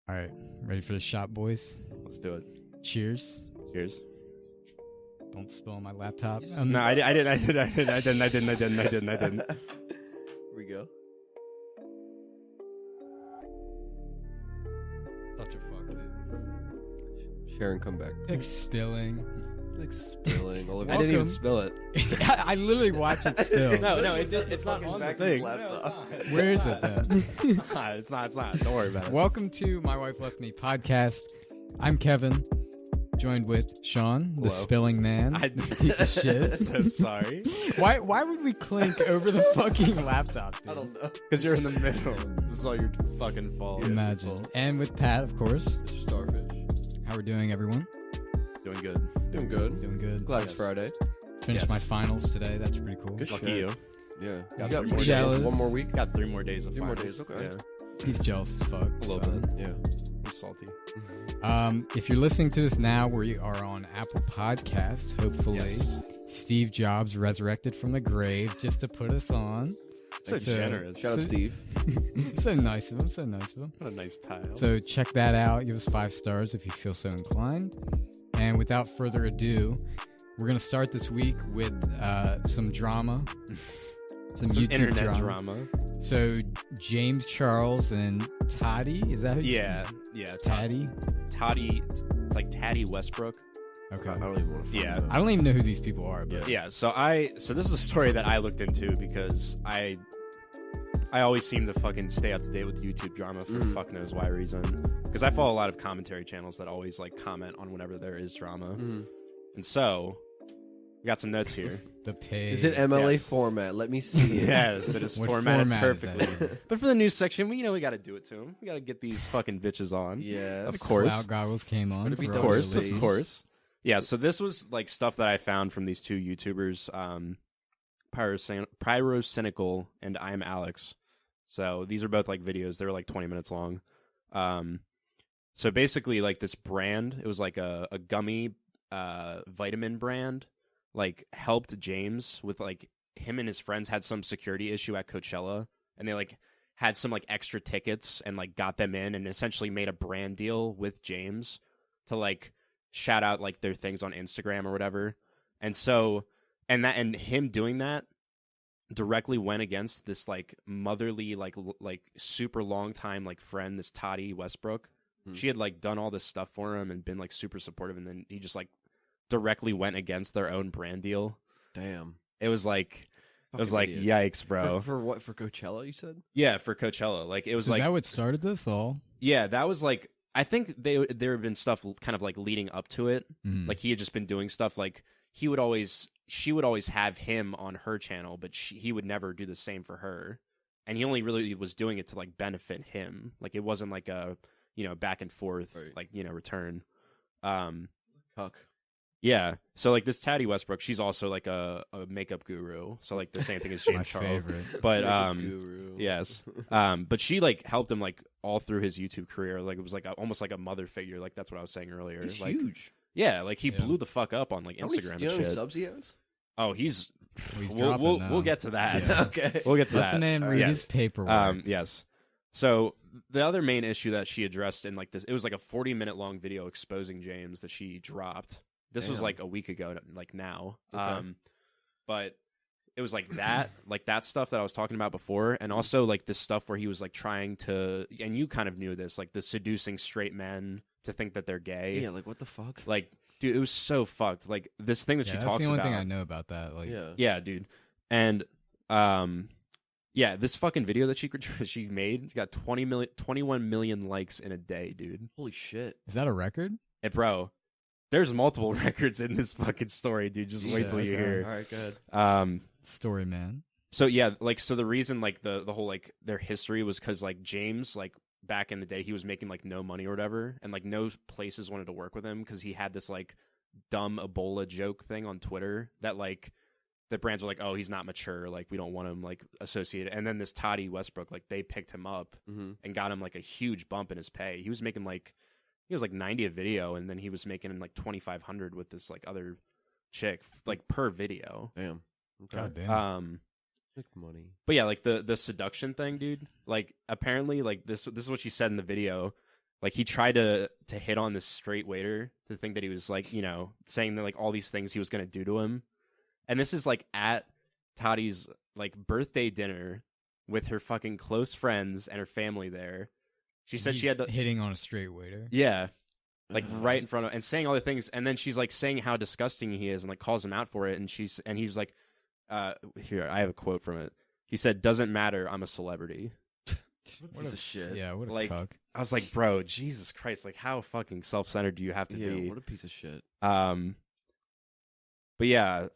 All right, ready for the shot, boys? Let's do it. Cheers. Cheers. Don't spill on my laptop. No, I didn't. Here we go. Such a fuck, dude. Sharon, come back. Like spilling. Like spilling all over. I didn't even spill it. I literally watched it spill. No, it's not on the back thing. laptop. Where is it then? It's not. Don't worry about it. Welcome to My Wife Left Me podcast. I'm Kevin, joined with Sean, the Hello. spilling man. Piece of shit. So sorry. Why would we clink over the fucking laptop, dude? I don't know. Because you're in the middle. This is all your fucking fault. Yeah. Imagine. fault. And with Pat, of course. MrStarfish. How we doing, everyone? Doing good. Doing good. Doing good. Glad Yes. it's Friday. Finished Yes. my finals today. That's pretty cool. Good Lucky shit. you. Yeah. Got You got 3 more more Jealous. days. One more week. Got 3 more days of 3 more finals. days, okay. Yeah, He's jealous as fuck. a little so. bit. Yeah. I'm salty. If you're listening to this now, we are on Apple Podcast. Hopefully, Yes. Steve Jobs resurrected from the grave just to put us on. So Like, generous. Shout out Steve. So nice of him. So nice of him. What a nice pile. So check that out. Give us 5 stars if you feel so inclined. And without further ado, we're gonna start this week with some drama. Some YouTube internet drama. So James Charles and Tati, is that who you Yeah. Tati? Tati. It's like Tati Westbrook. Okay. I don't even want to. Yeah. I don't even know who these people are, but Yeah, so this is a story that I looked into because I always seem to fucking stay up to date with YouTube drama for fuck knows why reason. Because I follow a lot of commentary channels that always like comment on whenever there is drama. And so we got some notes here. the page. Is it MLA Yes. format? Let me see. Yes, it is What formatted format is that perfectly. in? But for the news section, we got to do it to them. We got to get these fucking bitches on. Yes. Of course. Cloud Goggles came on. But if you for Of don't our course, release. of course. Yeah, so this was like stuff that I found from these 2 YouTubers, Pyrocynical and I'm Alex. So these are both like videos. They were like 20 minutes long. So basically like this brand, it was like a gummy vitamin brand, like helped James with like him and his friends had some security issue at Coachella, and they like had some like extra tickets and like got them in and essentially made a brand deal with James to like shout out like their things on Instagram or whatever. And so and him doing that directly went against this like motherly like super long time like friend, this Tati Westbrook. She had like done all this stuff for him and been like super supportive, and then he just like directly went against their own brand deal. Damn. It was like Fucking idiot. yikes, bro. For what? For Coachella? You said? Yeah, for Coachella. Like it was So like is that what started this all? yeah, that was like I think there had been stuff kind of like leading up to it. Mhm. Like he had just been doing stuff like she would always have him on her channel, but he would never do the same for her. And he only really was doing it to like benefit him. Like it wasn't like a, back and forth, Right. like, return. Huck. Yeah. So like this Tati Westbrook, she's also like a makeup guru. So like the same thing as My James Charles. favorite. But Guru. yes. But she like helped him like all through his YouTube career. Like it was like almost like a mother figure. Like that's what I was saying earlier. He's like huge. yeah, like he Yeah. blew the fuck up on like How many- Instagram do you know and how many shit. subs he has? Oh, he's He's we'll dropping now. we'll get to that. Yeah. Okay. We'll get to Let that. the man read yes. his paperwork. Yes. So the other main issue that she addressed in like this, it was like a 40-minute long video exposing James that she dropped. This was Damn. like a week ago, like now. Okay. But it was like that stuff that I was talking about before, and also like this stuff where he was like trying to, and you kind of knew this, like the seducing straight men to think that they're gay. Yeah, like what the fuck? Like, dude, it was so fucked. Like this thing that Yeah, she that's talks the only about. thing I know about that. Like, Yeah. Yeah, dude. And yeah, this fucking video that she made got 21 million likes in a day, dude. Holy shit. is that a record? And bro, there's multiple records in this fucking story, dude. Just wait till you okay. hear. All right, good. Story man. So yeah, like so the reason like the whole like their history was because like James like back in the day he was making like no money or whatever, and like no places wanted to work with him because he had this like dumb Ebola joke thing on Twitter that like the brands were like, oh, he's not mature, like we don't want him like associated. And then this Tati Westbrook, like they picked him up and got him like a huge bump in his pay. He was making like 90 a video, and then he was making like 2,500 with this like other chick like per video. Damn. Okay. God damn. Make money. But yeah, like the seduction thing, dude. Like apparently, like this is what she said in the video. like he tried to hit on this straight waiter to think that he was like, saying that like all these things he was gonna do to him, and this is like at Tati's like birthday dinner with her fucking close friends and her family there. She said she had to, hitting on a straight waiter. yeah, like right in front of, and saying all the things, and then she's like saying how disgusting he is and like calls him out for it, and he's like, here, I have a quote from it. He said, "Doesn't matter, I'm a celebrity." What a piece of shit. Yeah, what a Like, cuck. I was like, bro, Jesus Christ, like how fucking self-centered do you have to be? What a piece of shit. But yeah,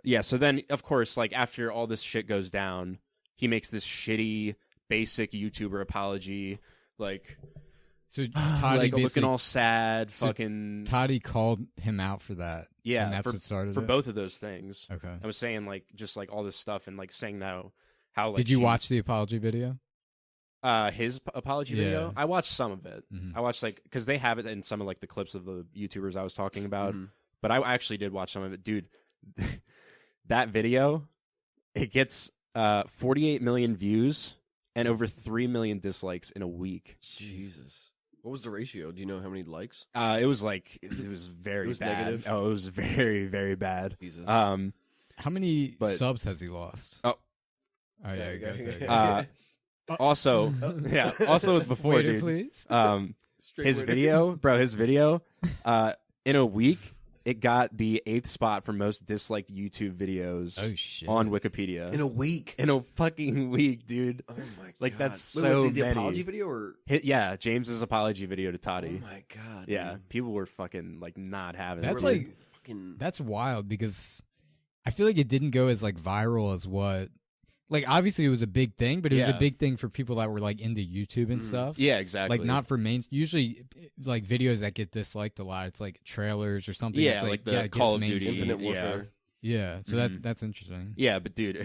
yeah. So then, of course, like after all this shit goes down, he makes this shitty, basic YouTuber apology, like, So Tati like looking basically, all sad, so fucking. Tati called him out for that. Yeah, and that's for, what started for it? both of those things. Okay. I was saying like just like all this stuff and like saying that how like Did you watch the apology video? his apology Yeah. video? I watched some of it. Mhm. I watched like because they have it in some of like the clips of the YouTubers I was talking about. Mhm. But I actually did watch some of it, dude. That video, it gets 48 million views and over 3 million dislikes in a week. Jesus. What was the ratio? Do you know how many likes? It was very It was bad. negative? Oh, it was very, very bad. Jesus. How many But- subs has he lost? Oh. Oh yeah. Okay, Go. Uh, also, yeah. Also, before, Waiter, dude. please. Straight His waiter. video, bro. His video. In a week, it got the 8th spot for most disliked YouTube videos Oh shit. on Wikipedia. In a week. In a fucking week, dude. Oh my Like, god. that's Wait, so the many. apology video or Yeah, James's apology video to Oh Tati. my god. Yeah, dude. people were fucking like not having That's it. They were, like- fucking That's wild because I feel like it didn't go as like viral as what. Like obviously it was a big thing, but it was a Yeah. big thing for people that were like into YouTube and stuff. Yeah, exactly. Like not for main. Usually, like videos that get disliked a lot, it's like trailers or something. Yeah, that's, like the yeah, it Call gets of Duty. mainstream. Infinite Yeah. Warfare. Yeah, so Mhm. that's interesting. Yeah, but dude,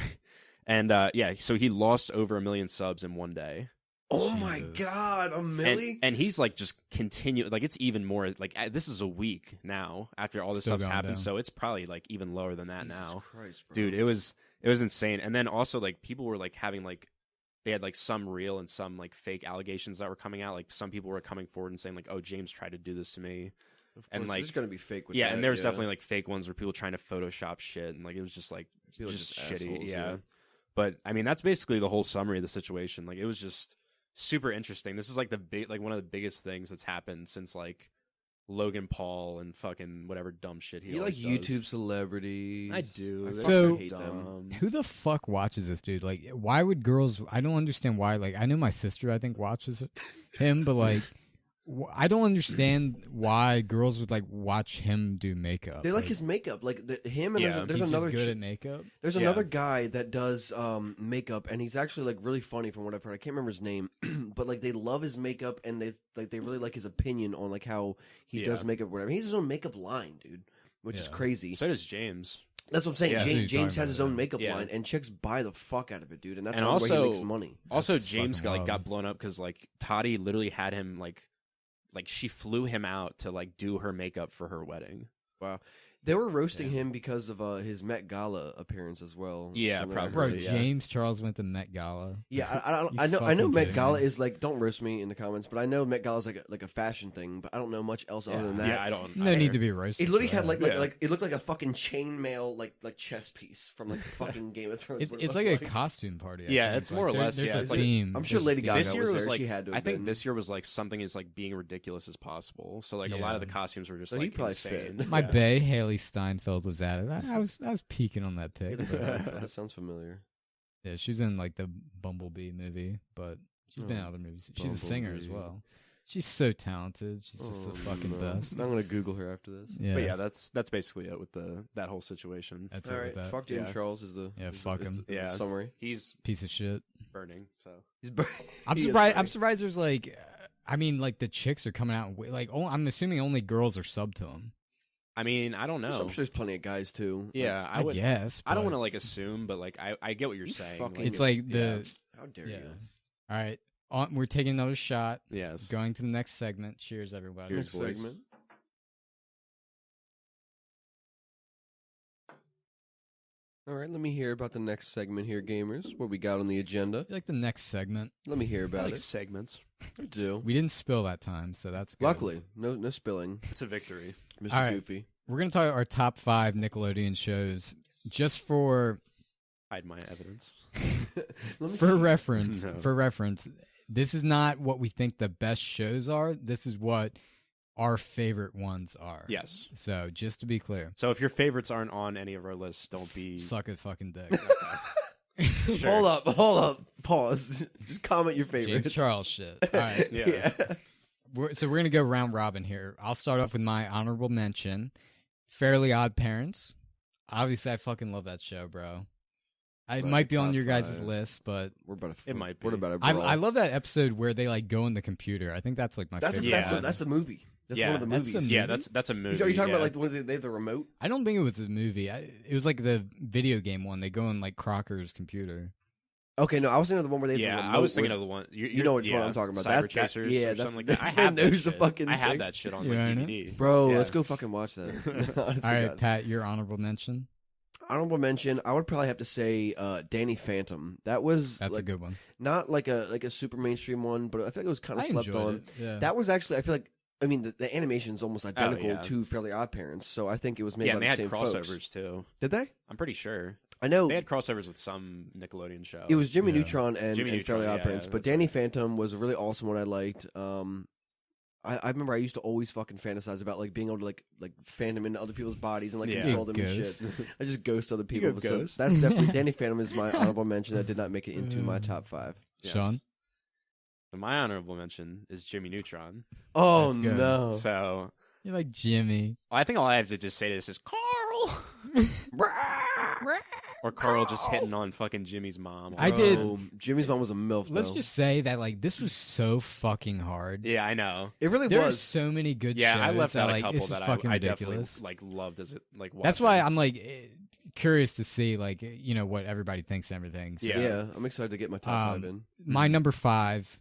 and yeah, so he lost over 1 million subs in one day. Oh my Jesus. god, a milli? And he's like just continue like it's even more like this is a week now after all this Still stuff's going happened, down. so it's probably like even lower than that Jesus now. Christ, bro. Dude, it was insane. And then also like people were like having like they had like some real and some like fake allegations that were coming out. Like some people were coming forward and saying like, "Oh, James tried to do this to me." Of and, course, like- there's gonna be fake with Yeah, that, and there was definitely like fake ones where people trying to Photoshop shit and like it was just like People are just just shitty. assholes, Yeah. yeah. But I mean that's basically the whole summary of the situation. Like it was just super interesting. This is like one of the biggest things that's happened since like Logan Paul and fucking whatever dumb shit he You like always YouTube does. celebrities? I do. I They're So- fucking hate them. dumb. Who the fuck watches this dude? Like, why would girls? I don't understand why. Like, I know my sister, I think, watches him, but like, I don't understand why girls would like watch him do makeup. They like his makeup, like him and Yeah, there's He's another just good chi- at makeup. there's Yeah. another guy that does makeup, and he's actually like really funny from what I've heard. I can't remember his name, but like they love his makeup, and they really like his opinion on like how he Yeah. does makeup, or whatever. He has his own makeup line, dude, which is Yeah. crazy. So does James. That's what I'm saying. Yeah. That's what James, you're James talking has his about, own yeah. makeup Yeah. line, and chicks buy the fuck out of it, dude. And that's And how he also- makes money. Also, That's James fucking got wild. blown up because like Tati literally had him like she flew him out to like do her makeup for her wedding. Wow. They were roasting Yeah. him because of his Met Gala appearance as well. Yeah, Something I probably. Bro, heard. Yeah. James Charles went to Met Gala. Yeah, You I know fucking Met kidding Gala me? is like, don't roast me in the comments, but I know Met Gala is like a fashion thing, but I don't know much else other than that. Yeah, I don't. No need to be roasted. It literally for had that. like it looked like a fucking chainmail like chess piece from like the fucking Game of Thrones. It's, what it it's looked like a costume party. I Yeah, think. it's more or Like, less, there's yeah, a it's like- theme. I'm sure There's Lady a Gaga theme. This year was was there. like She had to I have think been. this year was like something is like being ridiculous as possible. So like a lot of the Yeah. costumes were just So he like probably insane. fit. My Yeah. bae, Haley Steinfeld, was at it. I was peeking on that pic. Haley but- Steinfeld, that sounds familiar. Yeah, she was in like the Bumblebee movie, but she's been in Oh, other movies. She's a singer as Bumblebee. well. She's so talented. She's just the fucking no. best. I'm gonna Google her after this. Yeah, But yeah, that's basically it with that whole situation. that's All it right, with that. fuck James Yeah. Charles is the Yeah, is fuck the, is him. the- is the Yeah. summary. He's Piece of shit. burning. So He's bur- I'm he is surprised. I'm burning. surprised. There's like, I mean, like the chicks are coming out. Like, I'm assuming only girls are sub to him. I mean, I don't know. I'm sure there's plenty of guys too. Yeah, I would. guess. I don't but want to like assume, but like I get what you're You saying. fucking- Like, It's like the. How dare Yeah. you? All right. We're taking another shot. yes. Going to the next segment. Cheers, everybody. Cheers, Next boys. segment. All right, let me hear about the next segment here, gamers. What we got on the agenda? You like the next segment? Let me hear I about like it. segments. I do. We didn't spill that time, so that's good. Luckily, no spilling, It's a victory. Mr. All right. Goofy. We're gonna talk our top 5 Nickelodeon shows, just for Hide my evidence. reference. No. For reference, this is not what we think the best shows are. This is what our favorite ones are. Yes. So just to be clear, So if your favorites aren't on any of our lists, don't be. suck a fucking dick. Sure. Hold up, pause. Just comment your favorites. James Charles shit. All right. Yeah. So we're gonna go round robin here. I'll start off with my honorable mention, Fairly Odd Parents. Obviously, I fucking love that show, bro. It Like might be on top your guys' 5. list, but We're about to. It might We're be. about to. I brawl. love that episode where they like go in the computer. I think that's like my That's favorite. Yeah. that's the movie. That's Yeah. one of the That's movies. the Yeah, movie? that's a movie. Are you talking yeah. about like the one they have the remote? I don't think it was a movie. It was like the video game one. They go in like Crocker's computer. Okay, no, I was thinking of the one where they have Yeah, the remote. I was thinking where- of the one. You know which one I'm talking about. Cyber That's that- Chasers yeah, or that's- something like that. that's I have what that knows the shit. fucking I have thing. that shit on You like own it? DVD. Bro, Yeah. let's go fucking watch that. Honest All to right, God. Pat, your honorable mention. Honorable mention. I would probably have to say Danny Phantom. That was That's like, a good one. not like a super mainstream one, but I feel like it was kind I of slept enjoyed on. it. Yeah. That was actually, I feel like, I mean, the animation is almost identical yeah. to Fairly Odd Parents, so I think it was made Yeah, by and they the had same crossovers folks. too. Did they? I'm pretty sure I know they had crossovers with some Nickelodeon show. it was Jimmy Yeah. Neutron and, Jimmy and Fairly Neutron, Odd yeah, Parents, yeah, but that's Danny right. Phantom was a really awesome one I liked. I remember I used to always fucking fantasize about like being able to like fandom into other people's bodies and like Yeah. control them and Ghost. shit. I just ghost other people. go But so ghost. that's definitely Danny Phantom is my honorable mention that did not make it into my top 5. Yes. Sean. And my honorable mention is Jimmy Neutron. Oh That's good. no! So You like Jimmy. I think all I have to just say to this is Carl, or Carl just hitting on fucking Jimmy's mom. I did- Bro, Jimmy's mom was a milf. Let's though. just say that like this was so fucking hard. Yeah, I know. It really There's was. so many good Yeah, shows I left that, out a like, couple this is that fucking I definitely ridiculous. like loved as it like. That's why watching. I'm like curious to see like what everybody thinks and everything. So, Yeah. Yeah, I'm excited to get my top 5 in. My number 5.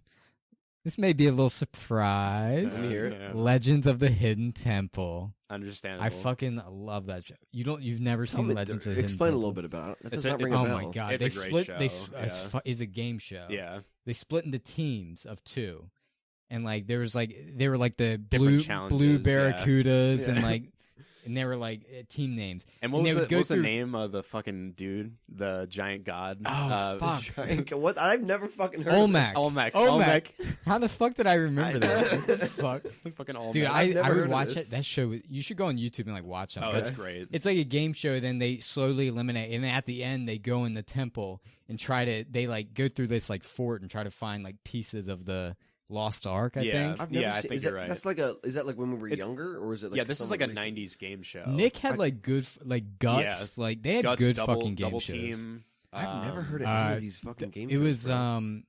This may be a little surprise. Let me hear it. Yeah. Legends of the Hidden Temple. Understandable. I fucking love that show. You've never Tell seen me- Legends of the Hidden explain a Temple? little bit about it. That It's does a- not ring it's- a Oh bell. my god! It's they a great split. show, They yeah. is a game show. Yeah. They split into teams of 2, and like they were like the Different blue challenges, yeah. barracudas Yeah. and they were like team names. And what And was they would go the through- name of the fucking dude, the giant god? Oh, fuck. Giant- what? I've never fucking heard Olmec. of this. Olmec. How the fuck did I remember I that? Fuck. Fucking Olmec. Dude, I've never I heard would of watch this. it. That show. You should go on YouTube and like watch it. Oh, it's great. It's like a game show. Then they slowly eliminate, and then at the end they go in the temple and try to. They like go through this like fort and try to find like pieces of the lost ark. I Yeah. think I've never Yeah, I seen, think is you're that, right. That's like is that like when we were It's- younger, or is it like Yeah, this is like somewhat a recent? '90s game show. Nick had like good like guts. Like they had Guts, good double, fucking game double shows. team. I've never heard of Uh, any of these fucking game It shows, was bro.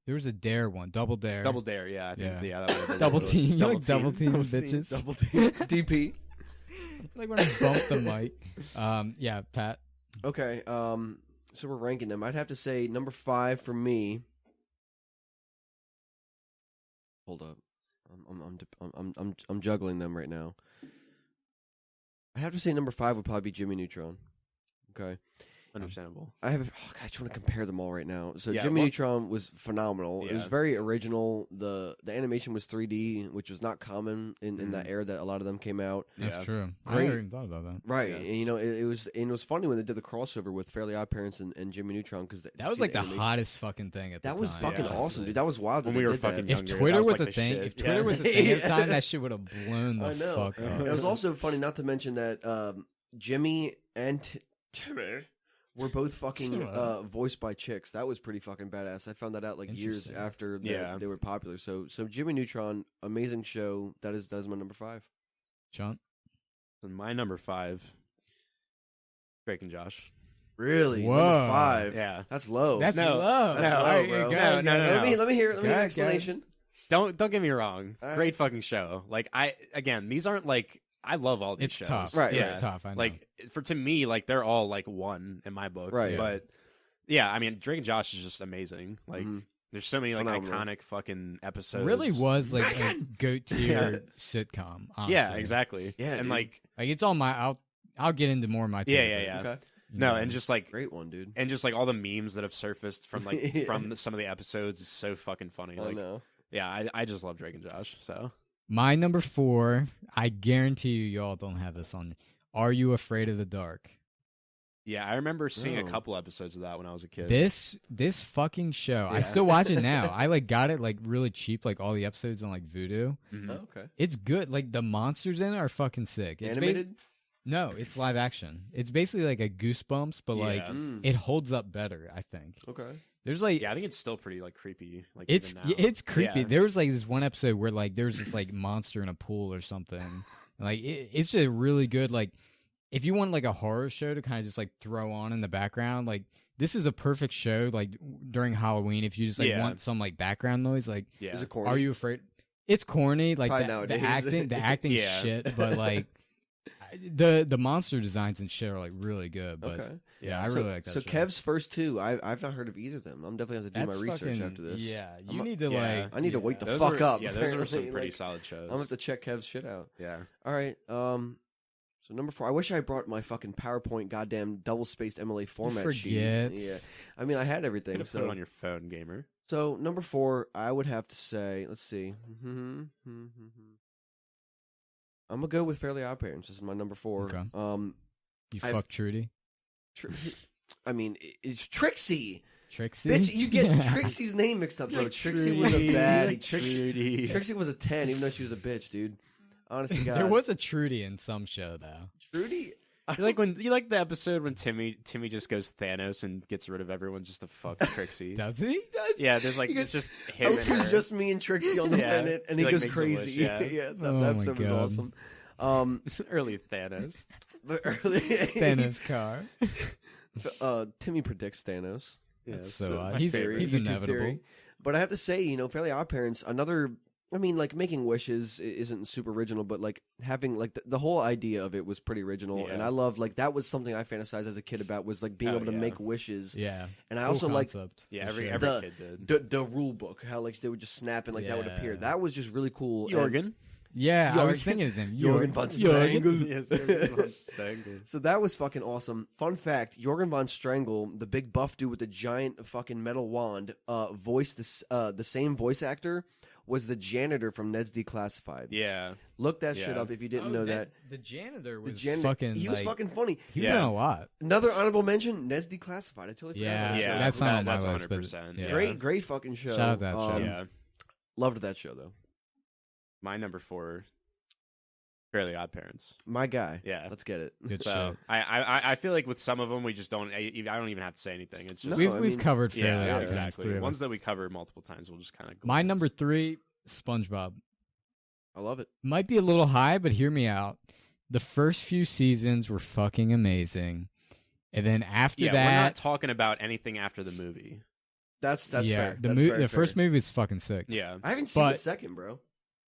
there was a Dare one, Double Dare, Double Dare. Yeah, I think, Yeah. yeah. that would've Double been team. You Double like double team, bitches. Double team. DP. Like when I bumped the mic. Yeah, Pat. Okay, so we're ranking them. I'd have to say number 5 for me. Hold up, I'm juggling them right now. I have to say number 5 would probably be Jimmy Neutron. Okay, Understandable. I have. Oh God, I just want to compare them all right now. So Yeah, Jimmy well- Neutron was phenomenal. It was Yeah. very original. The animation was 3D, which was not common in that era that a lot of them came out. That's Yeah. true. I Great. never even thought about that. Right, Yeah. and it was funny when they did the crossover with Fairly Odd Parents and Jimmy Neutron because That was like the hottest fucking thing at the That time. was fucking Yeah. awesome, dude. That was wild. That When they we were did that. fucking If younger, that Twitter was like a the thing, shit. if Twitter Yeah. was a thing at the Yeah. time, that shit would have blown the I know. fuck up. It was also funny, not to mention that Jimmy and Timmy. were both fucking Shut up. voiced by chicks. That was pretty fucking badass. I found that out like years Interesting. after Yeah. they were popular. So Jimmy Neutron, amazing show. That is my number 5. Sean. And my number 5, Drake and Josh. Really? Whoa. Number 5. Yeah. That's low. That's No, low. that's All low, right, bro. go, No, go, no, go. no. Let me hear Go an ahead, explanation. Don't get me wrong. All right. Great fucking show. Like these aren't like I love all these It's shows. tough. Right, Yeah. It's tough. I know. Like to me, like they're all like one in my book. Right. But yeah, I mean, Drake and Josh is just amazing. Like Mhm. there's so many like Phenomenal. iconic fucking episodes. really was like a goat tier sitcom. Honestly. Yeah, exactly. Yeah, and dude. like Like it's all my. I'll get into more of my. Yeah, take, yeah, but yeah. Okay. No, and just like Great one, dude. and just like all the memes that have surfaced from like from some of the episodes is so fucking funny. I Like, know. yeah, I just love Drake and Josh. So My number 4, I guarantee you y'all don't have this on. Are You Afraid of the Dark? yeah, I remember seeing a Oh. couple episodes of that when I was a kid. This fucking show, I Yeah. still watch it now. I like got it like really cheap, like all the episodes on like Vudu. Mhm. Oh, okay. It's good. Like the monsters in it are fucking sick. It's Animated? no, it's live action. It's basically like a Goosebumps, but like Yeah. it holds up better. I think Okay. there's like Yeah, I think it's still pretty like creepy. Like it's even now. it's creepy. Yeah. There was like this one episode where like there was this like monster in a pool or something. Like it's a really good like. If you want like a horror show to kind of just like throw on in the background, like this is a perfect show like during Halloween. If you just like Yeah. want some like background noise, like Yeah. Is it corny? Are You Afraid? It's corny, like Probably the nowadays. the acting Yeah. shit, but like the monster designs and shit are like really good. But Okay. yeah, I so, really like that. So show. Kev's first two, I've not heard of either of them. I'm definitely have to do That's my research fucking- after this. Yeah, I'm you a- need to Yeah. like. I need to wake the Those fuck were, up. Yeah, those are some apparently. pretty Like, solid shows. I'm gonna have to check Kev's shit out. Yeah. All right. So number 4. I wish I brought my fucking PowerPoint goddamn double spaced MLA format sheet. forget. Yeah. I mean, I had everything. Could have put So it on your phone, gamer. so number 4, I would have to say. Let's see. I'm gonna go with Fairly Odd Parents. This is my number 4. Okay. You I've- fuck Trudy, Tr- I mean, it's Trixie. Trixie. Bitch, you get Trixie's name mixed up, bro. Trixie was a baddie. Trudy. Trixie was a 10, even though she was a bitch, dude. Honestly, God. There was a Trudy in some show though. Trudy. You like the episode when Timmy just goes Thanos and gets rid of everyone just to fuck Trixie. Does he? Yeah, there's like He it's goes, just him. Oh, and it was her. just me and Trixie on the Yeah. planet, and He, he like, goes makes a wish, crazy. yeah. that Oh my episode was God. awesome. early Thanos. But early, Thanos car. Timmy predicts Thanos. That's Yes. so odd. My He's favorite he's YouTube inevitable. theory. But I have to say, Fairly Odd Parents, another. I mean, like making wishes isn't super original, but like having like the whole idea of it was pretty original, Yeah. and I love like that was something I fantasized as a kid about was like being Oh, able to yeah. make wishes. Yeah. And I Cool also like concept, Yeah, for every sure. every The- kid did. the rule book, how like they would just snap and like that would appear. Yeah. That was just really cool. And Jorgen. Yeah, I was Jorgen- thinking his name. Jorgen von Jorgen. Strangle. Yes, Jorgen von Strangle. So that was fucking awesome. Fun fact: Jorgen von Strangle, the big buff dude with the giant fucking metal wand, voiced the same voice actor was the janitor from Ned's Declassified. Yeah. Look that shit Yeah. up if you didn't know that. The janitor The was janitor, fucking. he was like, fucking funny. He was Yeah. in a lot. Another honorable mention: Ned's Declassified. I totally forgot. Yeah, about that Yeah, show. that's not on my that's list. But 100%, yeah. yeah. Great fucking show. Shout out that show. Yeah. Loved that show though. My number 4, Fairly Odd Parents. My guy. Yeah. Let's get it. Good So shit. I feel like with some of them we just don't. I don't even have to say anything. It's just No, We've I we've mean- covered fairly yeah, Odd Parents, exactly. three of Ones us. that we cover multiple times, we'll just kind of. My number 3, SpongeBob. I love it. Might be a little high, but hear me out. The first few seasons were fucking amazing, and then after Yeah, we're not that, talking about anything after the movie. That's yeah, fair. the That's mo- very the first fair. movie was fucking sick. Yeah, I haven't seen the but- second, bro.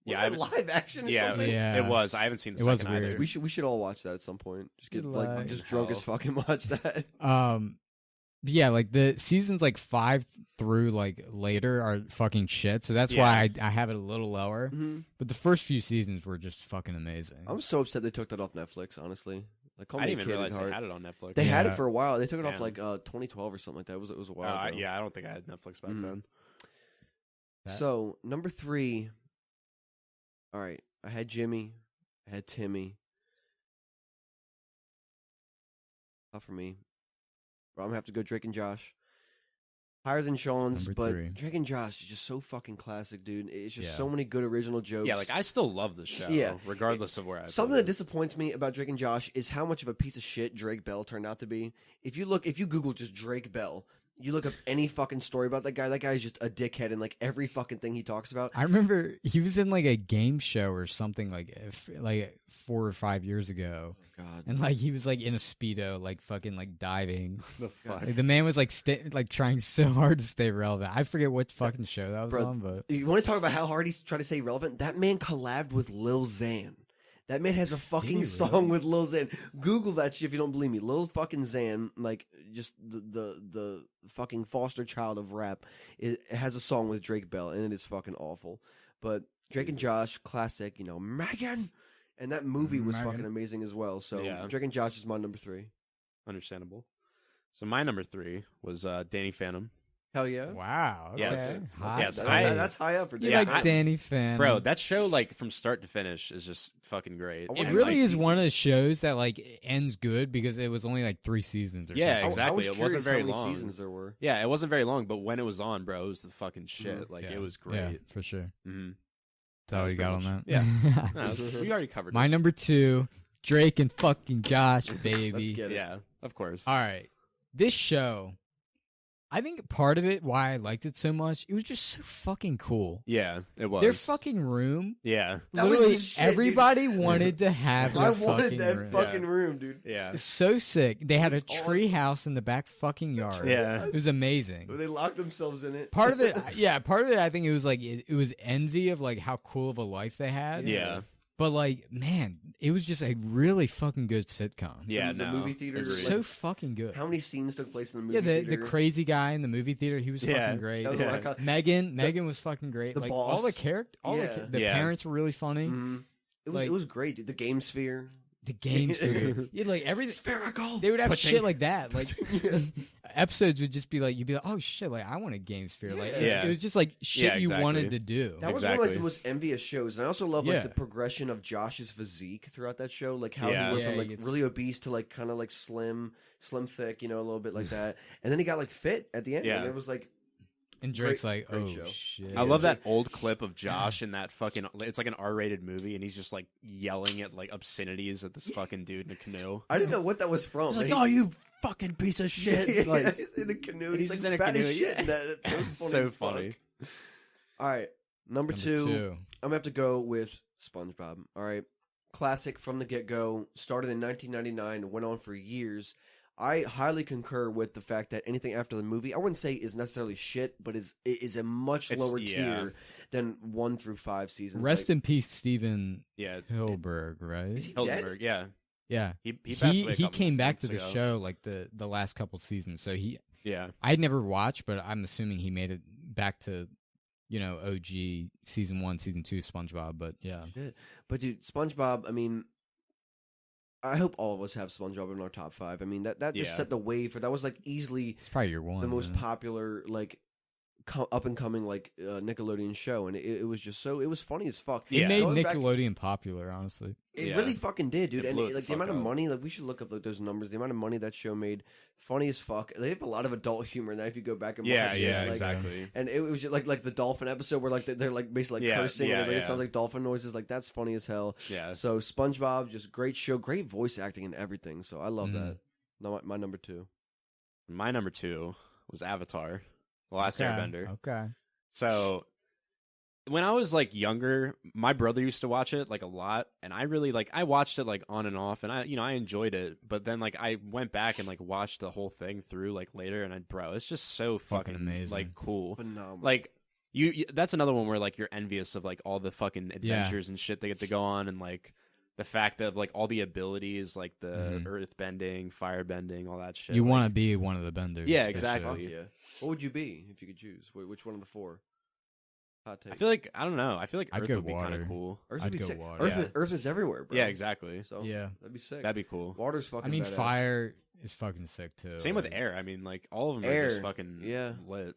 Was Yeah, that live action or yeah, something? Yeah. it was. I haven't seen the It was second either. weird. We should all watch that at some point. Just get like Like- just drunk as fucking watch that. But yeah, like the seasons like 5 through like later are fucking shit. So that's Yeah. why I have it a little lower. Mm-hmm. But the first few seasons were just fucking amazing. I'm so upset they took that off Netflix. Honestly, like call I me didn't a even kid at realize they heart. had it on Netflix. They had it Yeah. for a while. They took it off Damn. like 2012 or something like that. It was a while ago. Yeah, I don't think I had Netflix back Mhm. then. So number 3. All right, I had Jimmy. I had Timmy. Not for me. But I'm gonna have to go Drake and Josh. Higher than Sean's, Number but 3. Drake and Josh is just so fucking classic, dude. It's just Yeah. so many good original jokes. Yeah, like I still love the show. Yeah. regardless of where I. Something put that it. disappoints me about Drake and Josh is how much of a piece of shit Drake Bell turned out to be. If you Google just Drake Bell, you look up any fucking story about that guy is just a dickhead in like every fucking thing he talks about. I remember he was in like a game show or something like 4 or 5 years ago. God. And like he was like in a Speedo, like fucking like diving. the fuck. Like the man was like trying so hard to stay relevant. I forget what fucking show that was Bro, on, but You want to talk about how hard he's trying to stay relevant? That man collabed with Lil Xan. That man has a fucking he song really? with Lil Xan. Google that shit if you don't believe me. Lil fucking Xan, like just the fucking foster child of rap, it has a song with Drake Bell, and it is fucking awful. But Drake and Josh, classic, Megan, and that movie was Megan. fucking amazing as well. So Yeah. Drake and Josh is my number 3. Understandable. So my number 3 was Danny Phantom. Hell yeah. Wow. Okay. Yes. High. Yes, That's high up for You Danny. Yeah, like Danny fan. Bro, that show, like, from start to finish is just fucking great. I It wanna really see is one of the seasons. shows that like ends good because it was only like 3 seasons or Yeah, something. exactly. I was It wasn't curious very how many long. seasons there were. Yeah, it wasn't very long, but when it was on, bro, it was the fucking shit. Like, Yeah. it was Yeah, great. for sure. Mm-hmm. That's all you got on that. Yeah. No, we already covered My it. number 2, Drake and fucking Josh, Let's baby. get it. Yeah, of course. All right. This show, I think part of it, why I liked it so much, it was just so fucking cool. Yeah, it was. Their fucking room, Yeah. That was literally the shit, everybody wanted to have their I wanted fucking that room. fucking room, dude. Yeah. It's so sick. They had a It was tree house in the back fucking yard. Yeah. It was amazing. They locked themselves in it. Part of it, I think it was like it was envy of like how cool of a life they had. Yeah. But like, man, it was just a really fucking good sitcom. Yeah, The no. movie theaters, agreed. So fucking good. How many scenes took place in the Yeah, movie the theater? crazy guy in the movie theater, he was Yeah. fucking great. That was Yeah. what I caught. Megan was fucking great. The Like boss. all the character, Yeah. the Yeah. parents were really funny. Mhm. Like- It was great, dude. The game sphere. The games, yeah, like everything. Spherical. They would have Twitching. shit like that. Like Yeah. episodes would just be like, you'd be like, oh shit, like I want a game sphere. Like Yeah. it was just like shit Yeah, you exactly. wanted to do. That was one of like Exactly. the most envious shows, and I also love like Yeah. the progression of Josh's physique throughout that show, like how Yeah. he went Yeah, from he like gets- really obese to like kind of like slim thick, you know, a little bit like that, and then he got like fit at the end. Yeah. And it was like, And Drake's Great- like, great oh show. shit. I love that old clip of Josh in that fucking. It's like an R-rated movie, and he's just like yelling at like obscenities at this fucking dude in a canoe. I didn't know what that was from. He's like, And "Oh, you fucking piece of shit!" yeah, Like, he's in the canoe. he's He's, just like in a fat canoe, as shit. yeah. That was funny so as fuck. funny. All right, number Number two. 2. I'm gonna have to go with SpongeBob. All right, classic from the get go. Started in 1999, went on for years. I highly concur with the fact that anything after the movie, I wouldn't say is necessarily shit, but is a much It's- lower yeah. tier than 1 through 5 seasons. Rest Like, in peace, Steven Yeah, Hilberg, right? Is he dead? Hildenberg. Yeah, Yeah. he passed away. A He couple came back months to the ago. show like the last couple seasons. So Yeah, I'd never watched, but I'm assuming he made it back to, OG season 1, season 2 SpongeBob. But yeah, Shit. But dude, SpongeBob. I mean, I hope all of us have SpongeBob in our top 5. I mean, that just Yeah. set the way for that was like easily it's probably your one. the most isn't it? popular like up and coming like Nickelodeon show, and it was just so it was funny as fuck. It Yeah. made Going back- Nickelodeon popular, honestly. It Yeah. really fucking did, dude. It And blew it like the the amount of fuck up. money, like we should look up like those numbers. The amount of money that show made, funny as fuck. They have a lot of adult humor in that if you go back and yeah, watch yeah, it. Like, exactly. And it was just like the dolphin episode where like they're like basically like Yeah, cursing yeah, and it yeah. sounds like dolphin noises. Like that's funny as hell. Yeah, So SpongeBob, just great show, great voice acting and everything. So I love Mhm. that. No, my number 2. my number 2 was Avatar: The Last Okay, Airbender. Okay. So when I was like younger, my brother used to watch it like a lot, and I really like I watched it like on and off, and I enjoyed it. But then like I went back and like watched the whole thing through like later, and bro, it's just so Fucking fucking amazing. like cool. Phenomenal. Like you that's another one where like you're envious of like all the fucking adventures and shit they get to go on, and like the fact that like all the abilities, like the Mhm. earth bending, fire bending, all that shit. You like, want to be one of the benders. Yeah, for exactly. Fuck yeah. What would you be if you could choose? Which one of the 4? Hot take. I feel like I don't know. I feel like I'd Earth go would be kind water. of cool. Earth I'd would be go sick. water. Earth, Yeah. Earth is everywhere, bro. Yeah, exactly. So Yeah. that'd be sick. That'd be cool. Water's fucking. I mean, badass. fire is fucking sick too. Same with like- air. I mean, like all of them Air, are just fucking yeah. lit.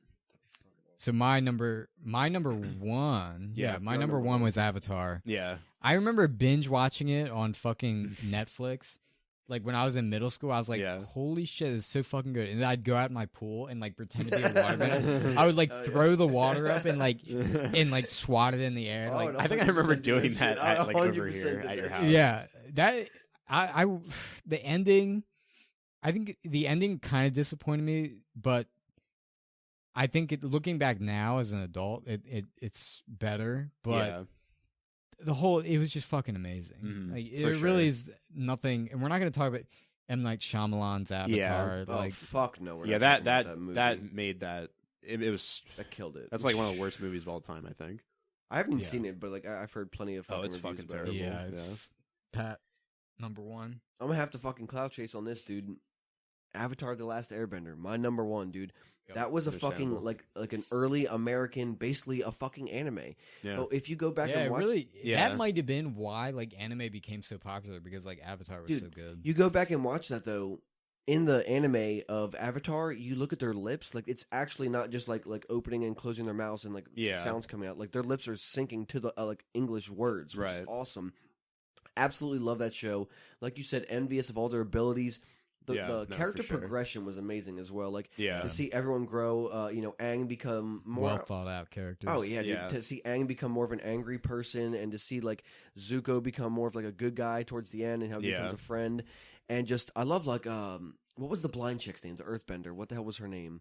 So my number one, Yeah, my your number number 1 one. was Avatar. Yeah, I remember binge watching it on fucking Netflix. Like when I was in middle school, I was like, Yeah. "Holy shit, it's so fucking good!" And then I'd go out in my pool and like pretend to be a waterman. I would like Oh, yeah. throw the water up and like swat it in the air. Oh, Like, no. I think I remember 100% doing did that that shit. at, like I over 100% here did at your that house. shit. yeah, that I the ending. I think the ending kind of disappointed me, but I think looking back now as an adult, it's better. But yeah, it was just fucking amazing. Mhm, Like for it really sure. is nothing, and we're not going to talk about M. Night Shyamalan's Avatar. Oh like fuck no. We're yeah. not That talking about that movie. that made that. It was. That killed it. That's like one of the worst movies of all time. I think. I haven't Yeah. seen it, but like I've heard plenty of. Fucking it's reviews fucking about it. terrible. yeah, it's Pat number 1. I'm gonna have to fucking cloud chase on this, dude. Avatar: The Last Airbender, my number 1, dude. Yep. That was a fucking Understandable. like an early American, basically a fucking anime. Yeah. But if you go back Yeah, and it watch, really. Yeah. That might have been why like anime became so popular because like Avatar was Dude, so good. you go back and watch that though, in the anime of Avatar, you look at their lips, like it's actually not just like opening and closing their mouths and like sounds coming out. Like their lips are syncing to the like English words, which is awesome. Absolutely love that show. Like you said, envious of all their abilities. The character progression was amazing as well. Like to see everyone grow, you know, Aang become more well thought out characters. Oh yeah, dude, to see Aang become more of an angry person, and to see like Zuko become more of like a good guy towards the end, and how he becomes a friend. And just I love like what was the blind chick's name? The Earthbender. What the hell was her name?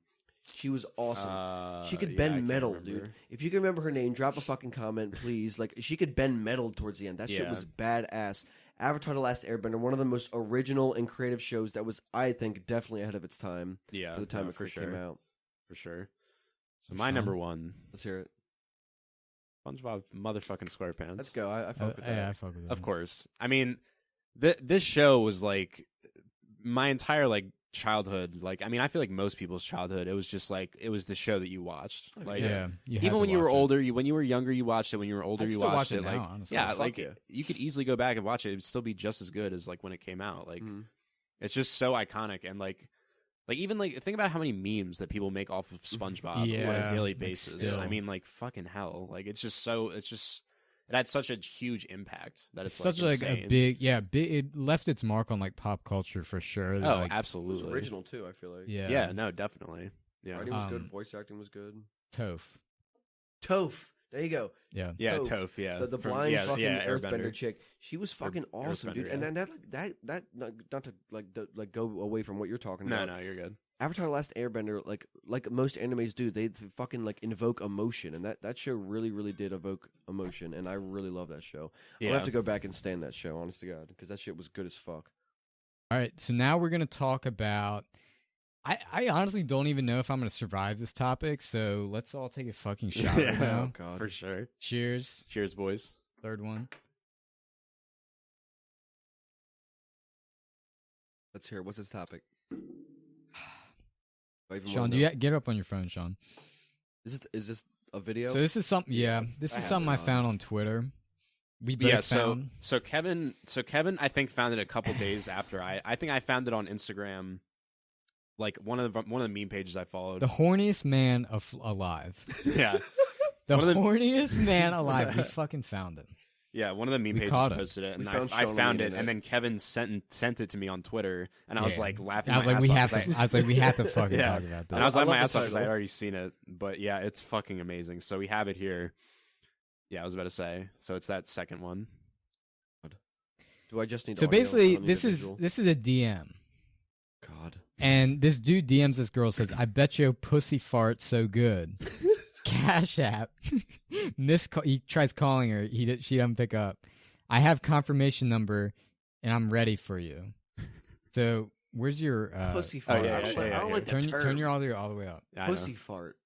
She was awesome. She could bend metal, dude. If you can remember her name, drop a fucking comment, please. Like she could bend metal towards the end. That shit was badass. Avatar: The Last Airbender, one of the most original and creative shows that was, I think, definitely ahead of its time. Yeah, for the time it first came out. For sure. So my number one. Let's hear it. SpongeBob motherfucking SquarePants. Let's go. I fuck with that. Yeah, I fuck with that. Of course. I mean, this show was like my entire like childhood. Like, I mean, I feel like most people's childhood, it was just like it was the show that you watched. Like, even when you were older, when you were younger, you watched it. When you were older, you watched it. Like, honestly. like you could easily go back and watch it. It would still be just as good as like when it came out. Like, it's just so iconic. And like even like think about how many memes that people make off of SpongeBob on a daily basis. I mean, like fucking hell. Like it's just it had such a huge impact that it's such like a big, it left its mark on like pop culture for sure. Oh, like, absolutely. It was original too, I feel like. Yeah, no, definitely. Yeah. Writing was good, voice acting was good. Toph. There you go. Yeah. Toph, yeah. The blind fucking Earthbender chick. She was fucking awesome, dude. And then that not to like go away from what you're talking about. No, you're good. Avatar: The Last Airbender, like most animes do, they fucking like invoke emotion, and that show really, really did evoke emotion, and I really love that show. I'll have to go back and stand that show, honest to God, because that shit was good as fuck. All right, so now we're gonna talk about. I honestly don't even know if I'm gonna survive this topic, so let's all take a fucking shot right now. Oh God, for sure. Cheers, boys. Third one. Let's hear it. What's this topic? Sean, do you get up on your phone, Sean? Is this a video? So this is something. Yeah, this is something I found on Twitter. We both found. So Kevin, I think found it a couple days after I think I found it on Instagram, like one of the meme pages I followed. The horniest man alive. Yeah, the horniest man alive. We fucking found him. Yeah, one of the meme pages posted it, and I found it, and then Kevin sent it to me on Twitter, and I was like laughing. I was like, we have to fucking talk about that. And I was laughing my ass off because I had already seen it, but yeah, it's fucking amazing. So we have it here. Yeah, I was about to say. So it's that second one. Do I just need? So basically, this is a DM. God. And this dude DMs this girl, says, "I bet your pussy farts so good." Cash App. He tries calling her. She doesn't pick up. I have confirmation number, and I'm ready for you. So where's your pussy fart? I don't like that term. Turn your audio all the way up. Yeah, pussy fart.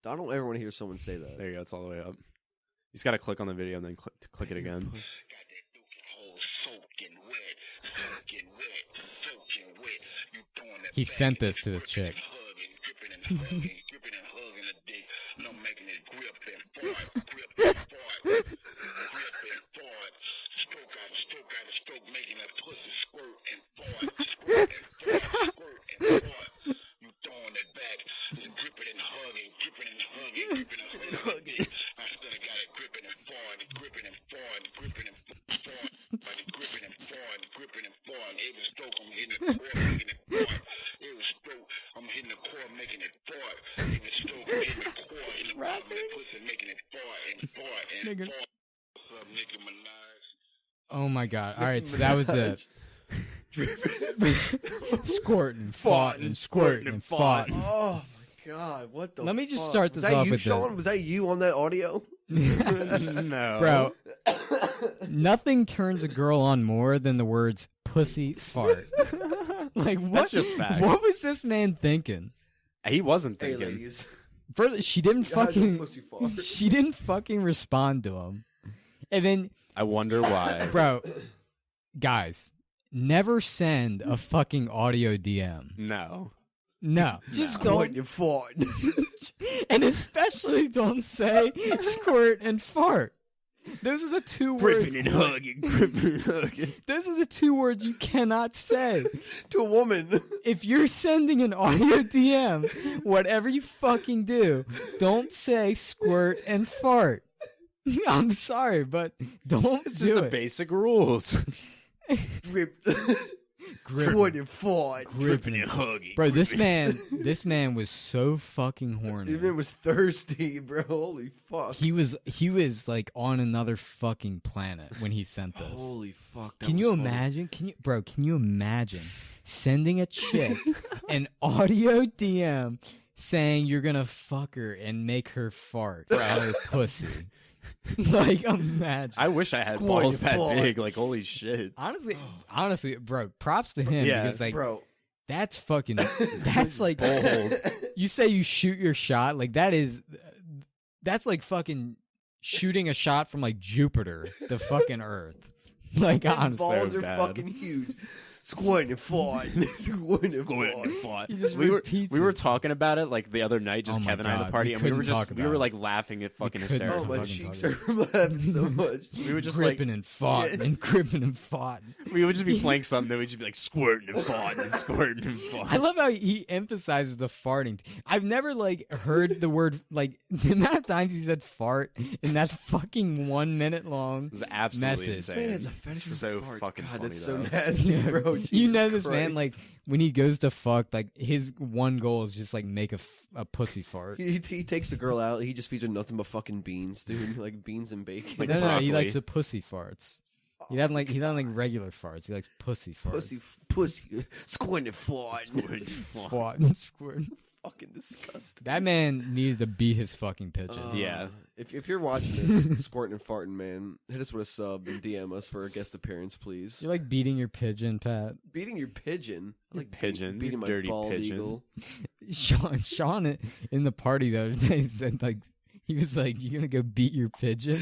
I don't ever want to hear someone say that. There you go. It's all the way up. You just got to click on the video and then click it again. He sent this to this chick. Oh my God. All right, so that was it. Squirting, fought, and squirting, and fought. Oh my God, what the Let me just start this off with Sean? Was that you on that audio? No. Bro, nothing turns a girl on more than the words pussy fart. Like, what? That's just facts. What was this man thinking? He wasn't Hey, thinking. ladies. First, she didn't fucking respond to him. And then I wonder why. Bro, guys, never send a fucking audio DM. No. Just don't. You fart. And especially don't say squirt and fart. Those are the two words. Gripping and hugging, gripping and hugging. Those are the two words you cannot say. To a woman. If you're sending an audio DM, whatever you fucking do, don't say squirt and fart. I'm sorry, but don't It's do just the it. basic rules. Grip. Grip. Squirt and fart. Gripping and hugging. Bro, this man was so fucking horny. This man was thirsty, bro. Holy fuck. He was like on another fucking planet when he sent this. Holy fuck. That Can was you funny. imagine? Can you imagine sending a chick an audio DM saying you're gonna fuck her and make her fart out of pussy? Like, imagine. I wish I had Squirt balls and that fart. big. Like, holy shit. Honestly, bro, props to him Yeah, because like Bro. that's fucking that's like Bold. you say you shoot your shot, like that's like fucking shooting a shot from like Jupiter, the fucking Earth. Like, His honestly. balls So are bad. fucking huge. Squirt and fart. Squirt and fart. He just We repeats were it. talking about it like the other night, just Oh my Kevin and I at God, the party, we and we were couldn't talk we were about like laughing at fucking couldn't Oh, hysterical. my fucking cheeks talk are laughing so much. We would just Gripping and fought and gripping and fought. we would just be playing something, then we'd just be like squirting and farting and squirting and farting. I love how he emphasizes the farting. I've never like heard the word like the amount of times he said fart in that fucking 1 minute long. It was absolutely message. insane. Man has a fetish for so farts. fucking God, funny, that's so though. nasty, bro. you Jesus know this man, Christ. like when he goes to fuck, like his one goal is just like make a pussy fart. He takes the girl out. He just feeds her nothing but fucking beans, dude. Like beans and bacon. Like no, he broccoli. likes the pussy farts. He doesn't like regular farts. He likes pussy farts. Pussy, squirt and fart. Squirting and farting. Fart and squirt. Fucking disgusting. That man needs to beat his fucking pigeon. Yeah. If you're watching this, squirting and farting, man, hit us with a sub and DM us for a guest appearance, please. You like beating your pigeon, Pat? Beating your pigeon. I like pigeon, Beating my dirty bald pigeon. eagle. Sean in the party the other day said like he was like, "You gonna go beat your pigeon?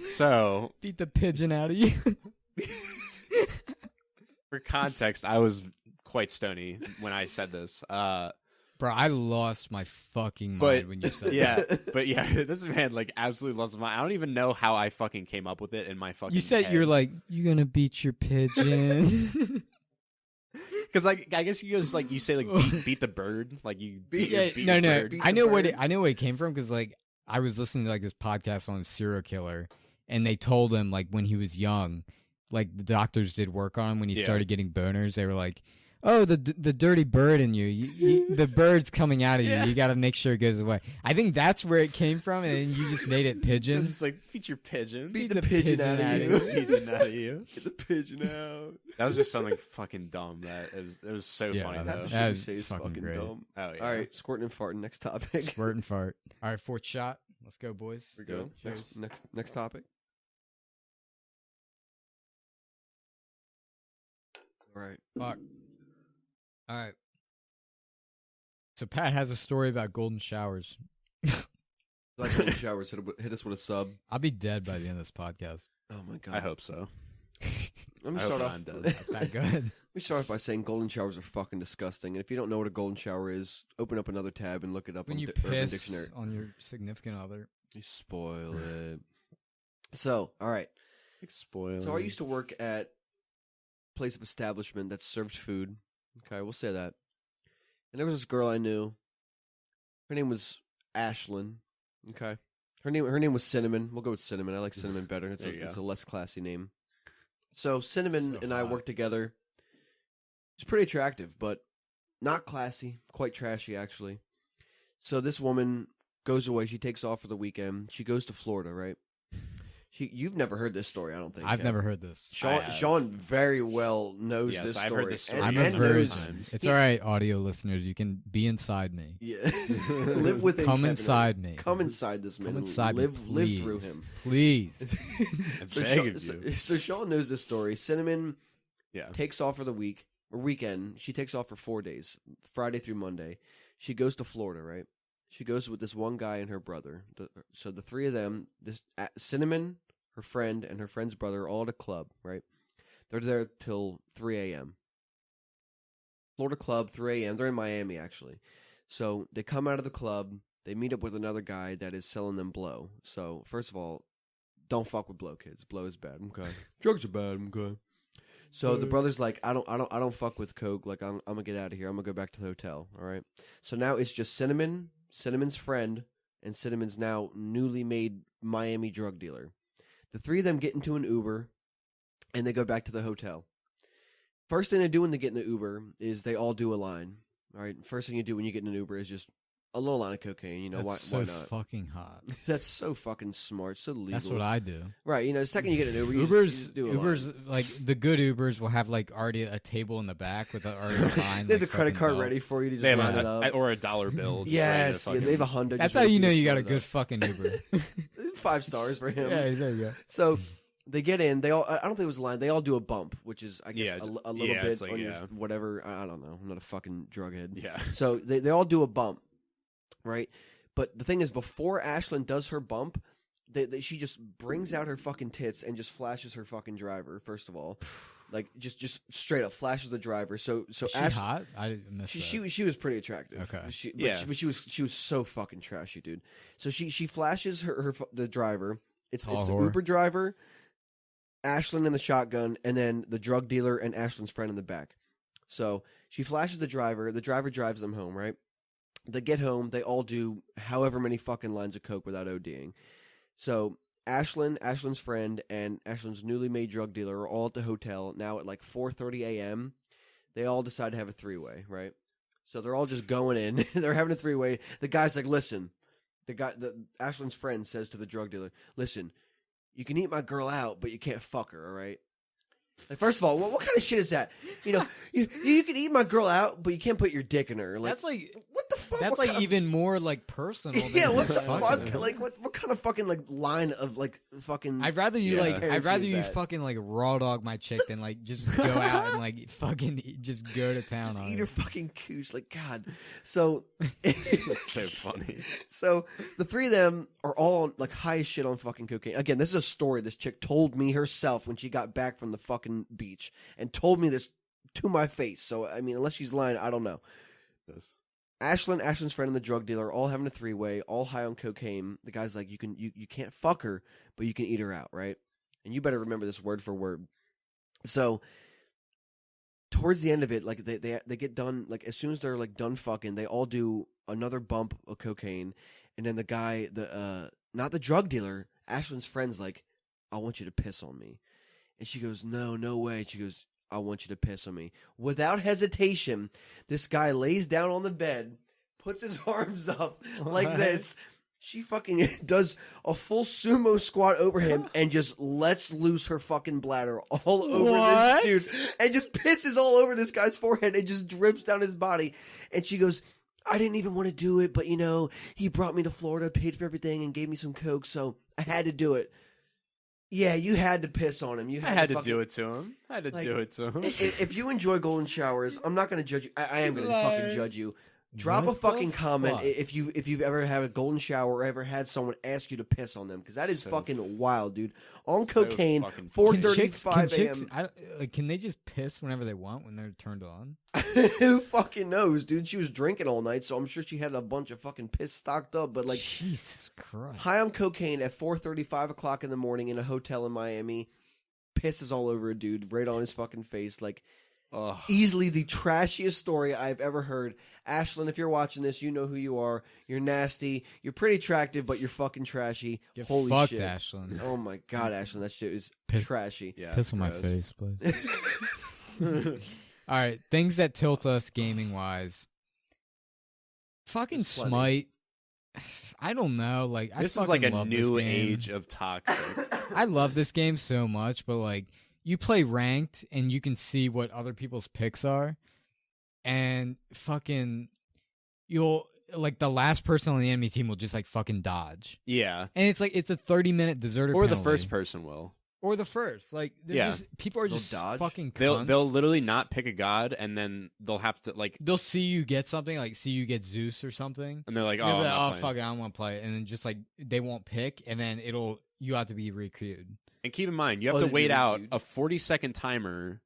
So, Beat the pigeon out of you?" for context, I was quite stony when I said this. Bro, I lost my fucking But- mind when you said Yeah, that. but yeah, this man like absolutely lost his mind. I don't even know how I fucking came up with it in my fucking. You said head. you're like, "You gonna beat your pigeon?" Because like I guess you goes like you say like beat the bird, like you beat Yeah, beat no, the no. bird. Beat I the know bird. I know where it came from because like I was listening to like this podcast on a serial killer, and they told him like when he was young, like the doctors did work on him when he Yeah. started getting boners. They were like, "Oh, the dirty bird in you, the bird's coming out of you. Yeah. You got to make sure it goes away." I think that's where it came from, and then you just made it I'm pigeon. just like beat your pigeon, Beat the the pigeon pigeon out out of of you. pigeon out of you. Get the pigeon out. That was just something fucking dumb. That it was so Yeah, funny that though. That was- shit you say is fucking fucking great. dumb. Oh yeah. All right, squirting and farting. Next topic. Squirt and fart. All right, fourth shot. Let's go, boys. Here we go. Cheers. Next topic. All right. Fuck. All right. So Pat has a story about golden showers. Like golden showers, hit us with a sub. I'll be dead by the end of this podcast. Oh my god. I hope so. Let me I start hope off. mine Let does. That good. me start off by saying golden showers are fucking disgusting. And if you don't know what a golden shower is, open up another tab and look it up When on you Urban piss Dictionary. on your significant other. You spoil it. So, all right. Like spoiler. So I used to work at a place of establishment that served food. Okay, we'll say that. And there was this girl I knew. Her name was Ashlyn. Okay. Her name was Cinnamon. We'll go with Cinnamon. I like Cinnamon better. It's There you it's go. a less classy name. So Cinnamon So and I hot. worked together. It's pretty attractive, but not classy. Quite trashy, actually. So this woman goes away. She takes off for the weekend. She goes to Florida, right? You've never heard this story, I don't think. I've Kev. never heard this. I Sean, have. Sean very well knows Yes, this I've story. heard this story I'm a a number of virgin. times. It's all right, audio listeners. You can be inside me. Yeah, live within. Come Kevin. inside me. Come inside this man. Come and inside live, me, live please. through him. Please. I'm so, begging Sean, you. so Sean knows this story. Cinnamon Yeah. takes off for the week or weekend. She takes off for 4 days, Friday through Monday. She goes to Florida, right? She goes with this one guy and her brother. So the three of them, Cinnamon, her friend, and her friend's brother, are all at a club, right? They're there till 3 a.m. Florida club, 3 a.m. They're in Miami, actually. So they come out of the club. they meet up with another guy that is selling them blow. So first of all, don't fuck with blow, kids. Blow is bad. Okay, drugs are bad. Okay. So the brother's like, I don't fuck with coke. Like I'm gonna get out of here. I'm gonna go back to the hotel. All right. So now it's just Cinnamon's friend, and Cinnamon's now newly made Miami drug dealer. The three of them get into an Uber, and they go back to the hotel. First thing they do when they get in the Uber is they all do a line. All right. First thing you do when you get in an Uber is just a little line of cocaine. You know, That's why so not? fucking hot. That's so fucking smart. So legal. That's what I do. Right. You know, the second you get an Uber, you just do a Ubers, line. like the good Ubers will have like already a table in the back with already a line. They like, have the credit fucking card belt. ready for you to They just have line it up. or a dollar bill. just Yes, ready to yeah, they have a fucking- $100. That's just how ready you for know to you got start a it good up. fucking Uber. 5 stars for him. Yeah, there you go. So they get in. They all. I don't think it was a line. They all do a bump, which is I guess Yeah, a little yeah, bit it's like, on your yeah. whatever. I don't know. I'm not a fucking drug head. Yeah. So they all do a bump, right? But the thing is, before Ashlyn does her bump, she just brings out her fucking tits and just flashes her fucking driver. First of all, like just straight up flashes the driver. So Is she Ash, hot? I missed that. she was pretty attractive. Okay. But she was so fucking trashy, dude. So she flashes the driver. It's the whore. Uber driver, Ashlyn in the shotgun, and then the drug dealer and Ashlyn's friend in the back. So she flashes the driver. The driver drives them home, right? They get home. They all do however many fucking lines of coke without ODing. So Ashlyn's friend, and Ashlyn's newly made drug dealer are all at the hotel now at like 4:30 a.m. They all decide to have a three-way, right? So they're all just going in. They're having a three-way. The guy's like, listen. Ashlyn's friend says to the drug dealer, listen, you can eat my girl out, but you can't fuck her, all right? Like, first of all, what kind of shit is that? You know, you can eat my girl out, but you can't put your dick in her. Like, That's like what the fuck? that's What like kind of- even more like personal. Than yeah, what the just fucking. fuck? Like, what kind of fucking like line of like fucking? I'd rather you Yeah. I'd rather Transparency you is that? fucking like raw dog my chick than like just go out and like fucking just go to town Just on eat it. her fucking cooch, like God. So, That's so funny. so the three of them are all like high as shit on fucking cocaine. Again, this is a story this chick told me herself when she got back from the fucking beach, and told me this to my face. So I mean, unless she's lying, I don't know. Yes. Ashlyn's friend, and the drug dealer all having a three-way, all high on cocaine. The guy's like, you can't fuck her, but you can eat her out, right? And you better remember this word for word. So towards the end of it, like they get done, like as soon as they're like done fucking, they all do another bump of cocaine, and then the guy, not the drug dealer, Ashlyn's friend's like, I want you to piss on me. And she goes, no way. And she goes, I want you to piss on me. Without hesitation, this guy lays down on the bed, puts his arms up like this. She fucking does a full sumo squat over him and just lets loose her fucking bladder all over this dude. And just pisses all over this guy's forehead and just drips down his body. And she goes, I didn't even want to do it, but you know, he brought me to Florida, paid for everything, and gave me some coke, so I had to do it. Yeah, you had to piss on him. You I had to fucking do it to him. I had to like, do it to him. If you enjoy golden showers, I'm not going to judge you. I am going to fucking judge you. Drop What a fucking the comment fuck? if you've ever had a golden shower or ever had someone ask you to piss on them, because that is So fucking wild, dude. On so cocaine, fucking- 4:35 a.m. Can they just piss whenever they want when they're turned on? Who fucking knows, dude? She was drinking all night, so I'm sure she had a bunch of fucking piss stocked up. But like, Jesus Christ! high on cocaine at 4:30, 5 o'clock in the morning in a hotel in Miami, pisses all over a dude right on his fucking face, like. Ugh. Easily the trashiest story I've ever heard. Ashlyn, if you're watching this, you know who you are. You're nasty. You're pretty attractive, but you're fucking trashy. Get Holy fucked, shit. Ashlyn. Oh my God, Ashlyn, that shit is Piss- trashy. Yeah, Piss on my gross. face, please. All right, things that tilt us gaming wise. Fucking There's plenty. Smite. I don't know. Like This I is like a fucking love this new game. age of toxic. I love this game so much, but like you play ranked and you can see what other people's picks are, and fucking you'll like the last person on the enemy team will just like fucking dodge, Yeah. and it's like it's a 30-minute deserter Or the penalty. first person will. or the first. Like they're Yeah. just people are They'll just dodge? fucking cunts. They'll literally not pick a god, and then they'll have to like, They'll see you get something, like see you get Zeus or something. and they're like, oh, And I'm they'll be like, not oh playing. fuck it, I don't want to play it, and then just like they won't pick, and then you have to be requeued. And keep in mind, you have Oh, to they wait do out requeued. a 40-second timer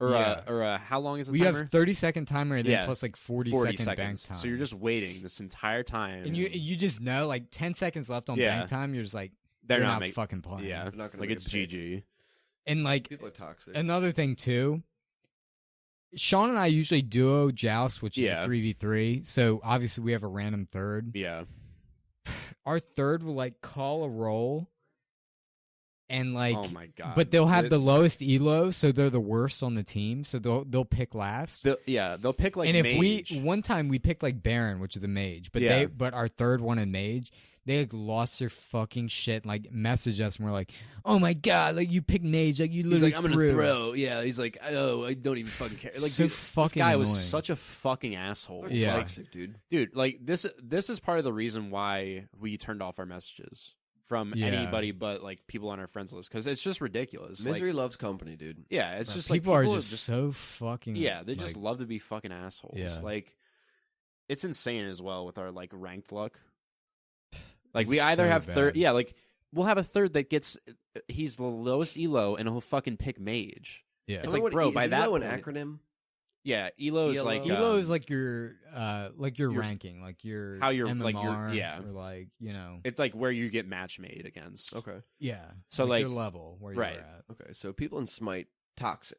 Or how long is the We timer? have 30-second timer and then Yeah. plus like 40 40 second bank seconds. time. So you're just waiting this entire time. and you just know like 10 seconds left on Yeah. bank time. You're just like they're not making. fucking playing. Yeah, They're not gonna like make it's a pick. GG. And like People are toxic. another thing too. Sean and I usually duo joust, which is Yeah. a 3v3. So obviously we have a random third. Yeah, Our third will like call a roll, and like, oh my god. but they'll have the lowest elo, so they're the worst on the team. So they'll pick last. they'll pick like and if mage. one time we picked like Baron, which is a mage, but Yeah. but our third one in mage, they like lost their fucking shit. And, like messaged us and we're like, oh my god, like you picked mage, like you He's literally like, I'm gonna throw. Yeah, he's like, oh, I don't even fucking care. Like, So dude, this fucking guy was annoying. such a fucking asshole. They're Yeah. toxic, dude. Dude, like this is part of the reason why we turned off our messages from Yeah. anybody but like people on our friends list because it's just ridiculous. Misery Like, loves company, dude. yeah, it's Like, just people like are just so fucking they just like, love to be fucking assholes. Yeah. Like it's insane as well with our like ranked luck. Like It's we either so have third, bad. yeah, like we'll have a third that gets he's the lowest elo and he'll fucking pick mage. yeah. It's like, bro, by that an point- acronym. Yeah, elo is ELO. like Elo is like your your- ranking, like your how you're- MMR, like your- yeah. or like it's like where you get match made against. Okay. yeah. So, your like- level where right. you're at. Okay. So people in Smite toxic.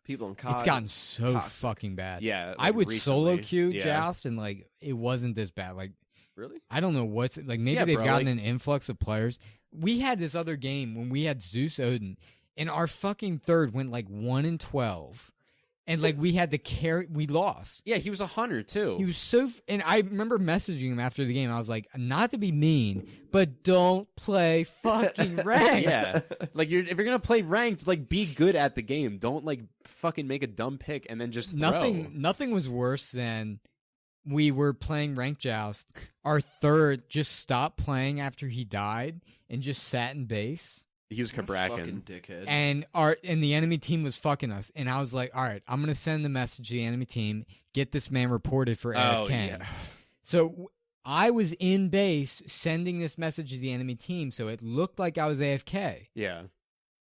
People in COD. It's gotten so toxic. fucking bad. Yeah, I like, would solo recently. queue Yeah. joust and like it wasn't this bad. Like Really? I don't know what's like. Maybe Yeah, they've bro, gotten like- an influx of players. We had this other game when we had Zeus Odin, and our fucking third went like 1-12, and like we had to carry. We lost. Yeah, he was a hunter too. He was so, and I remember messaging him after the game. I was like, not to be mean, but don't play fucking ranked. Yeah, like if you're gonna play ranked, like be good at the game. Don't like fucking make a dumb pick and then just throw. Nothing was worse than we were playing ranked joust. Our third just stopped playing after he died and just sat in base. He was Fucking Kabrakin. dickhead. And the enemy team was fucking us. And I was like, all right, I'm gonna send the message to the enemy team, get this man reported for AFK. Oh yeah, So I was in base sending this message to the enemy team, so it looked like I was AFK. yeah.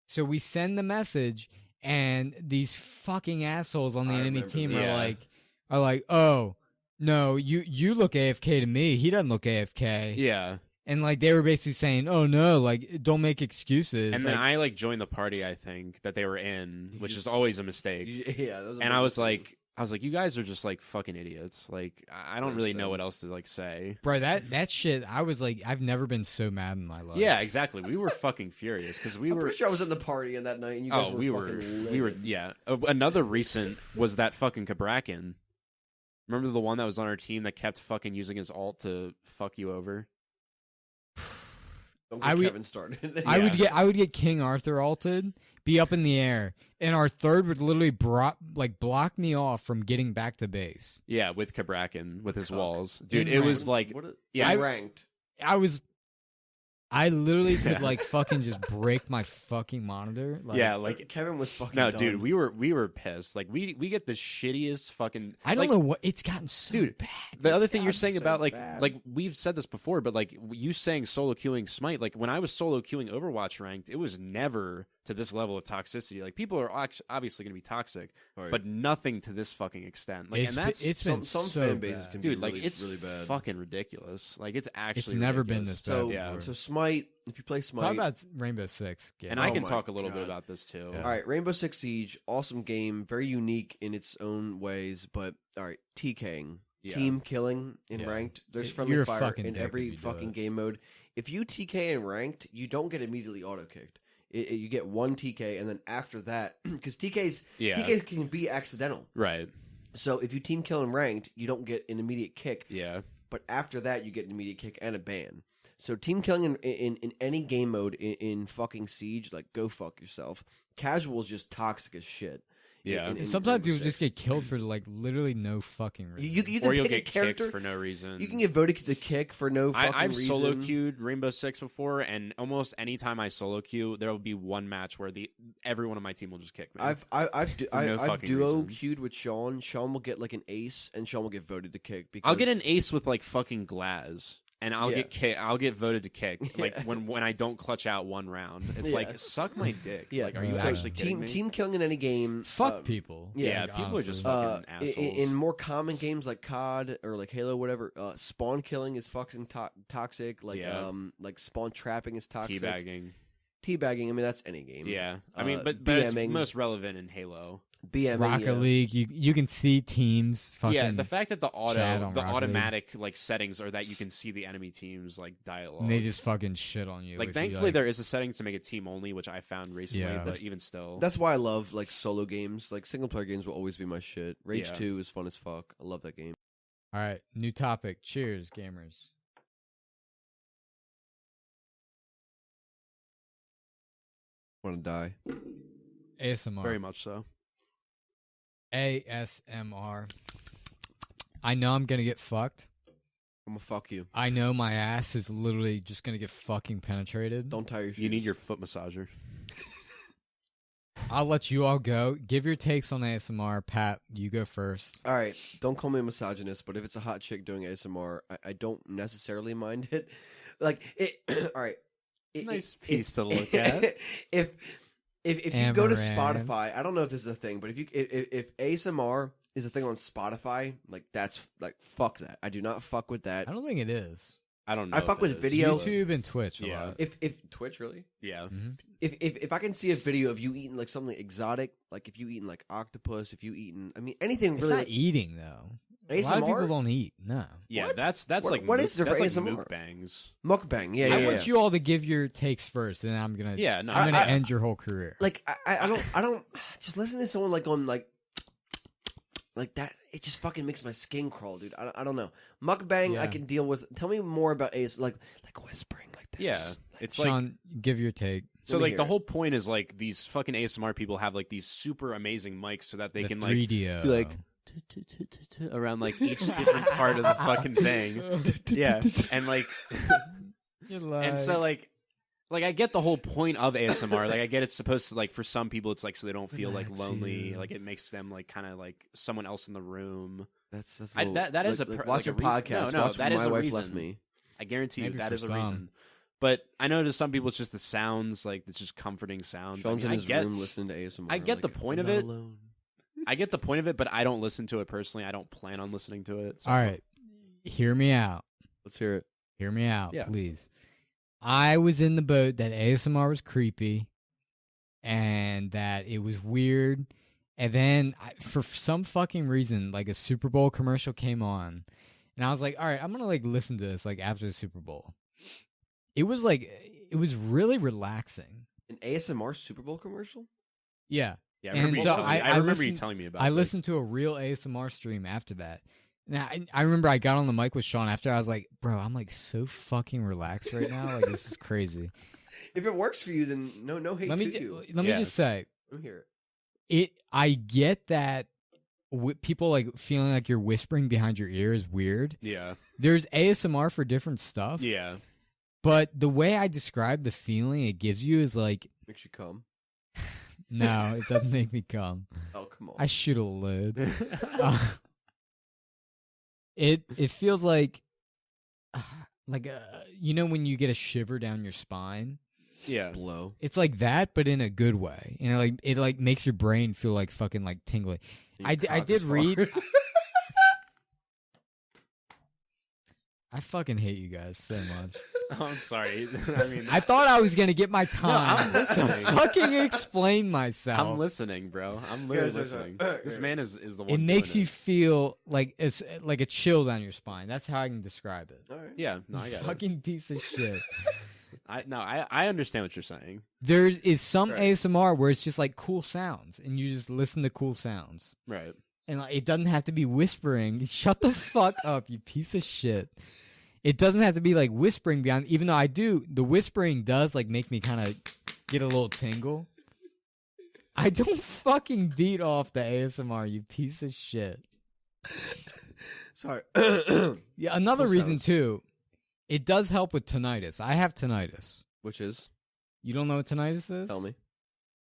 So we send the message, and these fucking assholes on the I enemy remember team this. are like, oh no, you look AFK to me. He doesn't look AFK. Yeah, And like they were basically saying, oh no, like don't make excuses. and then like, I like joined the party. I think that they were in, which is always a mistake. Yeah. That was a And big I was mistake. like, you guys are just like fucking idiots. Like I don't really know Understand. what else to like say. bro, that shit. I was like, I've never been so mad in my life. Yeah, exactly. We were fucking furious because we I'm were. pretty sure I was at the party in that night, and you guys Oh, were we were, fucking we were, livid. yeah. Another recent was that fucking Kabrakin. Remember the one that was on our team that kept fucking using his alt to fuck you over? Don't I get would- Kevin started. I would get King Arthur alted, be up in the air, and our third would literally block me off from getting back to base. Yeah, with Kabrakin with his Fuck. walls, dude. In It was ranked. like, What yeah, I- ranked. I literally could like fucking just break my fucking monitor. Like, yeah, like Kevin was fucking. no, done. dude. We were pissed. Like we get the shittiest fucking. I don't like, know what it's gotten so Dude, bad. The other It's thing you're gotten saying so about bad. like we've said this before, but like you saying solo queuing Smite, like when I was solo queuing Overwatch ranked, it was never to this level of toxicity. Like people are obviously going to be toxic, Right. but nothing to this fucking extent. Like, It's and that's it's been some so fan bases bad. can dude, be like really, it's really bad. fucking ridiculous. Like it's actually It's never been ridiculous. this bad. So Yeah. so Smite. If you play Smite, Talk about Rainbow Six. Yeah. And I Oh can my talk a little bit God. about this too. Yeah. all right, Rainbow Six Siege, awesome game, very unique in its own ways. But all right, TKing, Yeah. team killing in Yeah. ranked. There's You're friendly a fire fucking in dick every if you do fucking it. game mode. If you TK in ranked, you don't get immediately auto kicked. You get one TK, and then after that, because TKs can be accidental. Right. So if you team kill in ranked, you don't get an immediate kick. Yeah. But after that, you get an immediate kick and a ban. So team killing in any game mode in fucking Siege, like go fuck yourself. Casual is just toxic as shit. Yeah. in Sometimes Rainbow you'll just Six. get killed for like literally no fucking reason. You can Or you'll pick get a character kicked for no reason. You can get voted to kick for no fucking I've reason. solo queued Rainbow Six before, and almost any time I solo queue, there will be one match where everyone on my team will just kick me. I've no fucking duo reason. queued with Sean. Sean will get like an ace, and Sean will get voted to kick. Because I'll get an ace with like fucking Glaz, and I'll get voted to kick. Like when I don't clutch out one round, it's like suck my dick. Yeah. Like, are you actually kidding me? Team killing in any game. Fuck people. Yeah, like, people honestly. are just fucking assholes. In more common games like COD or like Halo, whatever, spawn killing is fucking toxic. Like like spawn trapping is toxic. Teabagging. I mean, that's any game. Yeah, I mean, but it's most relevant in Halo. BMing, Rocket League, you can see teams fucking. Yeah, the fact that the automatic League. like settings are that you can see the enemy team's like dialogue. And they just fucking shit on you. Like, thankfully, there is a setting to make it team only, which I found recently. Yeah. But even still, that's why I love like solo games. Like single player games will always be my shit. Rage 2 is fun as fuck. I love that game. All right, new topic. Cheers, gamers. Want to die? ASMR. very much so. ASMR. I know I'm gonna get fucked. I'm gonna fuck you. I know my ass is literally just gonna get fucking penetrated. Don't tie your shoes. You need your foot massager. I'll let you all go. Give your takes on ASMR. Pat, you go first. All right, don't call me a misogynist, but if it's a hot chick doing ASMR, I don't necessarily mind it. Like it. All right. Nice piece to look at. If you go to Amaranth. Spotify, I don't know if this is a thing, but if ASMR is a thing on Spotify, like that's like fuck that. I do not fuck with that. I don't think it is. I don't know. I fuck if with it is. video. YouTube and Twitch. A Yeah. lot. If Twitch really, Yeah. Mm-hmm. if I can see a video of you eating like something exotic, like if you eating like octopus, if you eating, I mean anything It's really. not eating though. ASMR? A lot of people don't eat. No. Yeah, What? that's What- like what is there that's for like ASMR? mukbangs. Mukbang, yeah, I yeah. want you all to give your takes first, and then I'm gonna. Yeah, no, I'm gonna I- end your whole career. Like I don't just listen to someone like on like that. It just fucking makes my skin crawl, dude. I don't know. Mukbang, Yeah. I can deal with. Tell me more about like whispering like this. Yeah, it's like Sean, give your take. so Let me like hear the it. whole point is like these fucking ASMR people have like these super amazing mics so that they The can like 3DO. do like around like each different part of the fucking thing. Yeah, and like and so like I get the whole point of ASMR. Like I get it's supposed to like for some people it's like so they don't feel like Relax lonely. you. Like it makes them like kind of like someone else in the room. That's I- a little, that is like, a per- watch like a your reason. podcast. No, watch that when is my a wife reason. left me. I guarantee you Maybe that for is a some. reason. But I know to some people it's just the sounds, like it's just comforting sounds. Sean's I in mean, his I get room listening to ASMR. I get the like, point I'm of not it. alone. I get the point of it, but I don't listen to it personally. I don't plan on listening to it. So. All right, hear me out. Let's hear it. Hear me out, Yeah. please. I was in the boat that ASMR was creepy, and that it was weird. And then, for some fucking reason, like a Super Bowl commercial came on, and I was like, "All right, I'm gonna like listen to this like after the Super Bowl." It was really relaxing. An ASMR Super Bowl commercial? Yeah, Yeah, And you so telling me- I remember you listened- telling me about. I this. listened to a real ASMR stream after that. Now I remember I got on the mic with Sean after. I was like, "Bro, I'm like so fucking relaxed right now. Like this is crazy." If it works for you, then no hate Let to me you. let me Yeah. just say, Let me hear it. I get that people like feeling like you're whispering behind your ear is weird. Yeah, There's ASMR for different stuff. yeah. But the way I describe the feeling it gives you is like, Makes you come. no, it doesn't make me come. Oh, come on. I shoot a load. It feels like you know when you get a shiver down your spine. Yeah. Blow. It's like that, but in a good way. You know, like it makes your brain feel like fucking like tingly. I did read. I fucking hate you guys so much. Oh, I'm sorry. I mean, I thought I was gonna get my time I'm listening. to fucking explain myself. I'm listening, bro. I'm literally Guys, listening. This man is the one. It makes doing you feel like it's like a chill down your spine. That's how I can describe it. All right. Yeah, no, I got it. Fucking piece of shit. I understand what you're saying. There is some Right. ASMR where it's just like cool sounds, and you just listen to cool sounds, Right. and like, it doesn't have to be whispering. Shut the fuck up, you piece of shit. It doesn't have to be like whispering beyond. Even though I do, the whispering does like make me kind of get a little tingle. I don't fucking beat off the ASMR, you piece of shit. Sorry. Yeah, another Cool reason sounds. too. It does help with tinnitus. I have tinnitus. Which is? You don't know what tinnitus is? Tell me.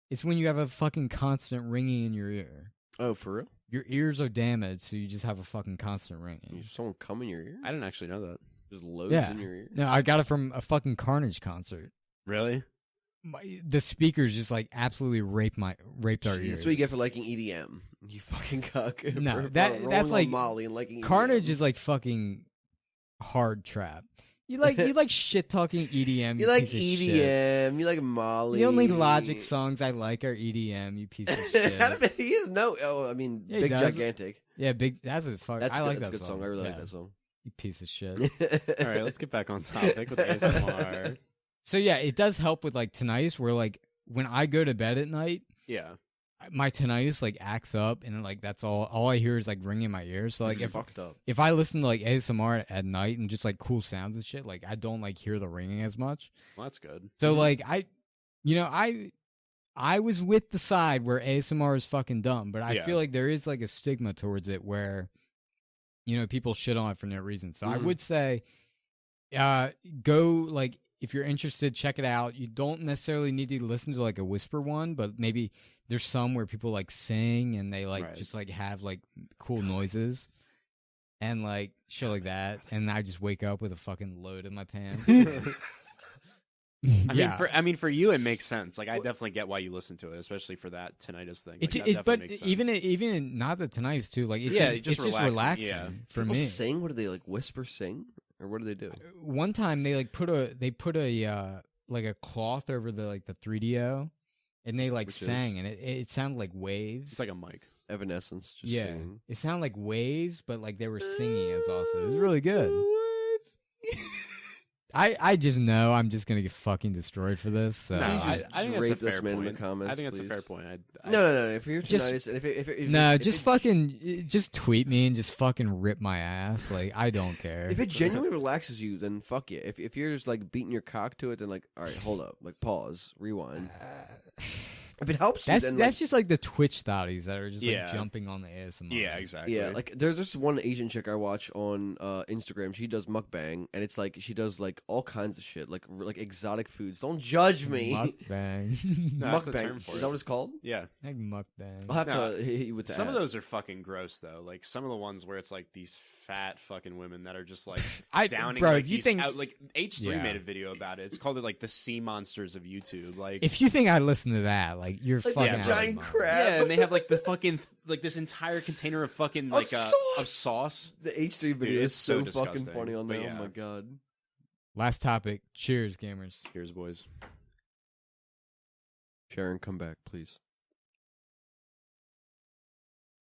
It's when you have a fucking constant ringing in your ear. Oh, for real? Your ears are damaged, so you just have a fucking constant ringing. Someone come in your ear? I didn't actually know that. Just loads Yeah. in your ear. No, I got it from a fucking Carnage concert. Really? The speakers just like absolutely raped our ears. That's what you get for liking EDM. You fucking cuck. No, For that's rolling like on Molly and liking Carnage EDM. is like fucking hard trap. You like shit talking EDM. You like piece of shit. EDM. You like Molly. The only Logic songs I like are EDM. You piece of shit. He is no. Oh, I mean, Yeah, he Big does. Gigantic. Yeah, big. That's a fuck. That's I good. like That's that a good song. I really like that song. You piece of shit. All right, let's get back on topic with ASMR. So yeah, it does help with like tinnitus. Where like when I go to bed at night, Yeah. my tinnitus like acts up, and like that's all I hear is like ringing in my ears. So like It's fucked up. if I listen to like ASMR at night and just like cool sounds and shit, like I don't like hear the ringing as much. Well, that's good. So like I was with the side where ASMR is fucking dumb, but I Yeah. feel like there is like a stigma towards it where people shit on it for no reason. So I would say go like if you're interested, check it out. You don't necessarily need to listen to like a whisper one, but maybe there's some where people like sing and they like Right. just like have like cool noises and like shit like that, and I just wake up with a fucking load in my pants. I mean, for you, it makes sense. Like, I definitely get why you listen to it, especially for that tinnitus thing. Like, that definitely but makes sense. even not the tinnitus too. Like, it's Yeah, just, it just it's just relaxing, relaxing yeah. for People me. sing? What do they like? Whisper sing, or what do they do? One time they like put a like a cloth over the 3DO, and they like Which sang, is? and it sounded like waves. It's like a mic. Evanescence, just yeah, singing. it sounded like waves, but like they were singing as also. It was really good. I just know I'm just gonna get fucking destroyed for this. So No, Please I just think that's a rape this fair man in point. the comments, I think that's a fair please. point. No. If you're Just- tinnitus, and if no, if just it- fucking just tweet me and just fucking rip my ass. Like I don't care. If it genuinely relaxes you, then fuck yeah. If you're just like beating your cock to it, then like, all right, hold up, like pause, rewind. If it helps you, That's then that's just like the Twitch thotties that are just Yeah. like jumping on the ASMR. Yeah, exactly. yeah, like there's this one Asian chick I watch on Instagram. She does mukbang, and it's like she does like all kinds of shit, like exotic foods. Don't judge me. Mukbang. No, that's the term Mukbang. for Is it. that what it's called? Yeah. Like mukbang. I'll have No, to hit you with that. Some of those are fucking gross, though. Like, some of the ones where it's like these fat fucking women that are just like downing. bro, like, if you these think out, like H3 Yeah. made a video about it. It's called it like the sea monsters of YouTube. Like, if you think I listen to that, like you're Like fucking the out of giant your mind. crab. yeah, and they have like the fucking like this entire container of fucking like sauce! of sauce. The H3 video it's is so so fucking disgusting, funny on but there. yeah. Oh my god. Last topic. Cheers, gamers. Cheers, boys. Sharon, come back, please.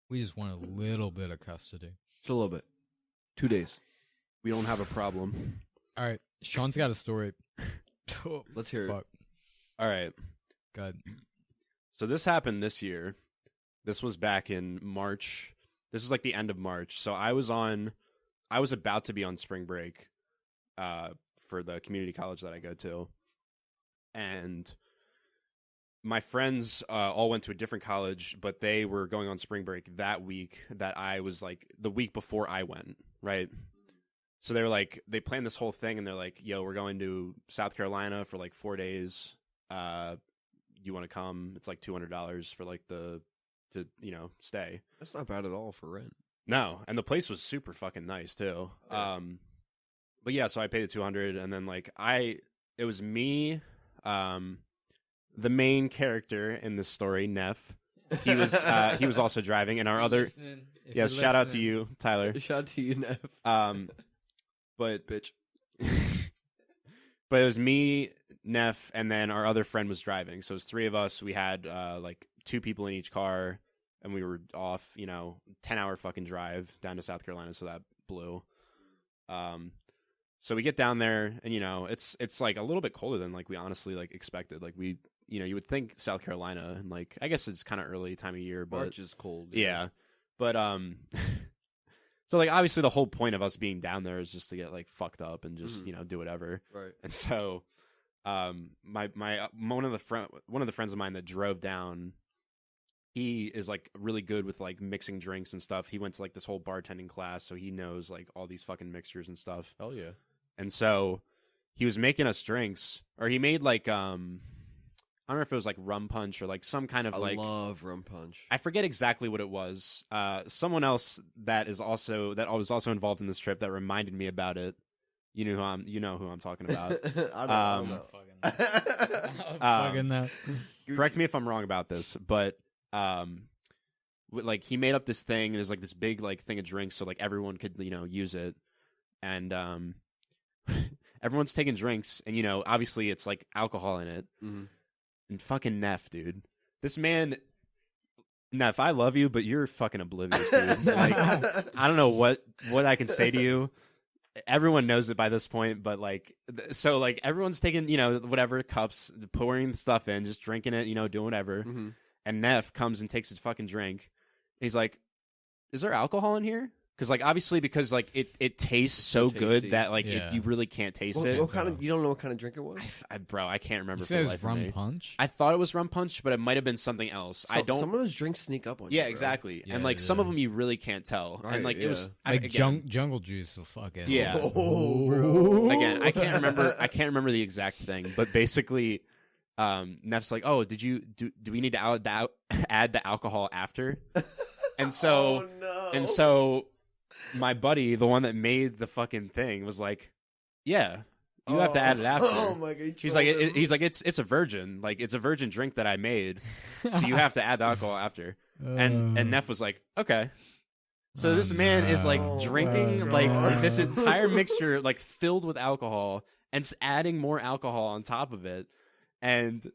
We just want a little bit of custody. Just a little bit. 2 days. We don't have a problem. All right, Sean's got a story. Oh, Let's hear it. fuck. All right. God. So this happened this year. This was back in March. This was like the end of March. So I was about to be on spring break for the community college that I go to. And my friends all went to a different college, but they were going on spring break that week that I was like the week before I went, right? So they were like, they planned this whole thing and they're like, yo, we're going to South Carolina for like 4 days. You want to come? It's like $200 for like to stay. That's not bad at all for rent. No, and the place was super fucking nice too. But yeah, so I paid the $200, and then like it was me, the main character in this story, Neff. He was also driving, and our other shout out to you, Tyler. Shout out to you, Nev. But Bitch. but it was me, Neff, and then our other friend was driving. So it was three of us. We had like two people in each car, and we were off, 10-hour fucking drive down to South Carolina. So that blew. So we get down there, and it's like a little bit colder than like we honestly like expected. Like we, you would think South Carolina, and like I guess it's kind of early time of year, but March is cold. yeah. But so like obviously the whole point of us being down there is just to get like fucked up and just do whatever. Right. And so my one of the friends of mine that drove down, he is like really good with like mixing drinks and stuff. He went to like this whole bartending class, so he knows like all these fucking mixtures and stuff. Hell yeah. And so he was making us drinks, or he made like I don't know if it was like rum punch or like some kind of I love rum punch. I forget exactly what it was. Someone else that was also involved in this trip that reminded me about it You know who I'm talking about. I don't know. Fucking that. Correct me if I'm wrong about this, but like he made up this thing. There's like this big like thing of drinks, so like everyone could use it, and everyone's taking drinks, and obviously it's like alcohol in it, and fucking Neff, dude, this man. Neff, I love you, but you're fucking oblivious, dude. Like, I don't know what I can say to you. Everyone knows it by this point, but like, so like everyone's taking, whatever cups, pouring stuff in, just drinking it, doing whatever. And Neff comes and takes his fucking drink. He's like, "Is there alcohol in here?" Because like obviously because like it tastes so good that like you really can't taste it. What kind of, you don't know what kind of drink it was? Bro, I can't remember. You said rum punch? I thought it was rum punch, but it might have been something else. Some of those drinks sneak up on you. Yeah, exactly. Yeah, and like some of them you really can't tell. Right, and like it was like jungle juice will fuck it. Yeah. Again, I can't remember the exact thing, but basically, Neff's like, "Oh, do we need to add the alcohol after?" And so, my buddy, the one that made the fucking thing, was like, "Yeah, you have to add it after." Oh my god! He's like, it's a virgin, like it's a virgin drink that I made, so you have to add the alcohol after. And Neff was like, "Okay." So this man is like drinking like this entire mixture like filled with alcohol and adding more alcohol on top of it, and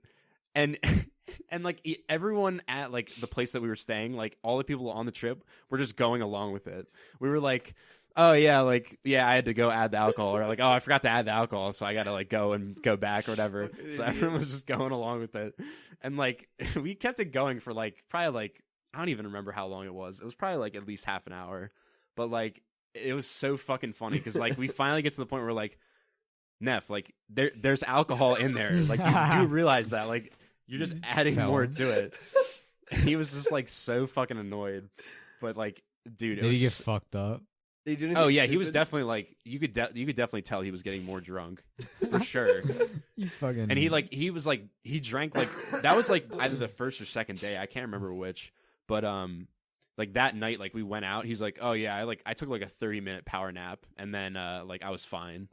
like everyone at like the place that we were staying, like all the people on the trip were just going along with it. We were like, "Oh yeah, like I had to go add the alcohol," or like, "Oh, I forgot to add the alcohol, so I got to like go back or whatever." So everyone was just going along with it, and like we kept it going for like probably like I don't even remember how long it was. It was probably like at least half an hour, but like it was so fucking funny because like we finally get to the point where like, "Neff, like there's alcohol in there, like you do realize that, like you're just adding more to it." He was just like so fucking annoyed, but like, dude, did he get fucked up? Oh yeah, he was definitely like you could definitely tell he was getting more drunk for sure. You fucking and he drank like that was like either the first or second day, I can't remember which, but like that night like we went out. He's like, "Oh yeah, I took like a 30-minute power nap and then like I was fine."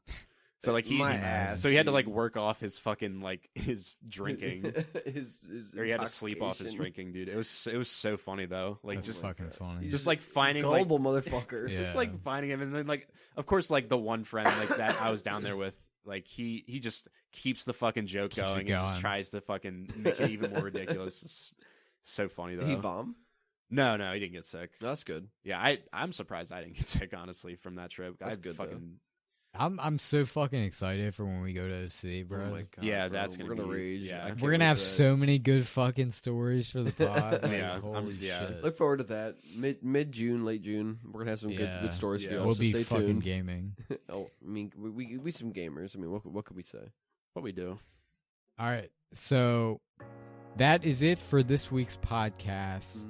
So like he had to like work off his fucking like his drinking, his or he had to sleep off his drinking, dude. It was so funny though, like That's just fucking funny. just like finding gullible like, motherfucker, just like finding him, and then like of course like the one friend like that I was down there with, like he just keeps the fucking joke going and just tries to fucking make it even more ridiculous. It's so funny though. Did he vom? No, he didn't get sick. That's good. Yeah, I'm surprised I didn't get sick honestly from that trip. That's good fucking. I'm so fucking excited for when we go to OC, bro. Oh my god! Yeah, bro. that's gonna rage. Yeah. We're gonna have so many good fucking stories for the pod. Like, Yeah, holy shit. Look forward to that. Mid June, late June. We're gonna have some good stories for you. We'll So be stay fucking tuned. gaming. Oh, I mean, we some gamers. I mean, what could we say? What we do? All right, so that is it for this week's podcast.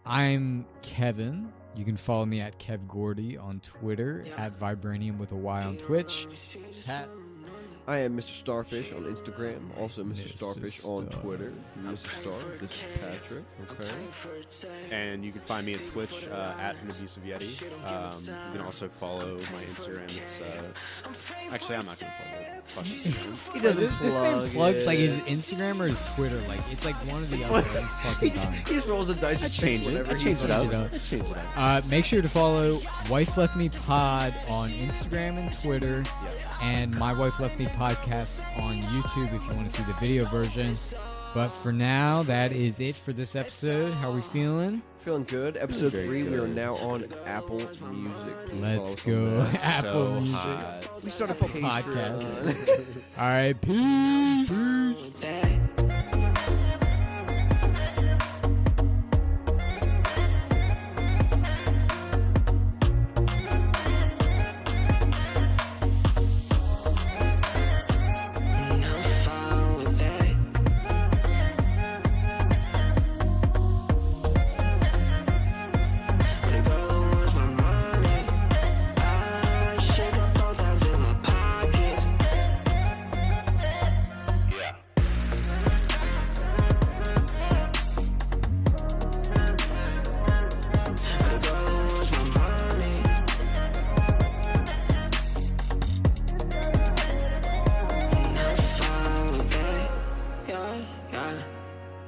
I'm Kevin. You can follow me at KevGordy on Twitter, at Vybranium with a Y on Twitch. Pat. I am MrStarfish on Instagram. Also Mr. Mr. Starfish on Star. Twitter. Mr. Star. This is Patrick. Okay. And you can find me at Twitch at AnAbusiveYeti. You can also follow my Instagram. It's actually I'm not gonna plug it. Fuck Instagram. He doesn't This man plug plugs like it. his Instagram or his Twitter. Like it's like one or the other. every fucking time. He just rolls the dice. I change it. I change it up. Make sure to follow Wife Left Me Pod on Instagram and Twitter, and My Wife Left Me Podcast on YouTube if you want to see the video version. But for now, that is it for this episode. How are we feeling? Feeling good. Episode Very 3. We good. are now on Apple Music. Please Let's follow us on go. that. Apple So Music. hot. We start a Podcast. Patreon. All right, peace.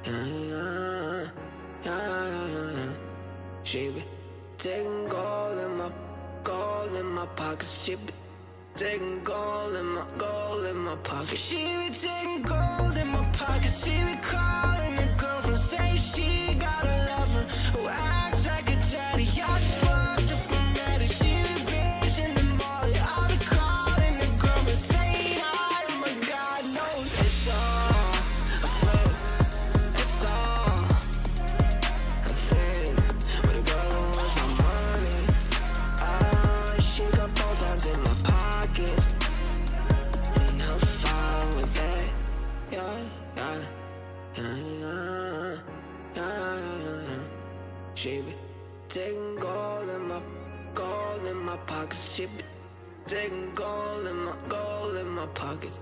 yeah, yeah, yeah, yeah. She be taking gold in my pockets. She be taking gold in my pockets. She be taking gold in my pockets. She be calling her girlfriend, say she got a lover who acts like a daddy. I just fucked her from Maddie. She be bitching the molly. I be calling her girlfriend, saying oh my God knows it's all a fake. It's all a thing. But the girl who wants my money, she got both hands in my pockets, and I'm fine with that. Yeah, yeah, yeah, yeah, yeah. She be taking gold in my pockets. She be taking gold in my pockets.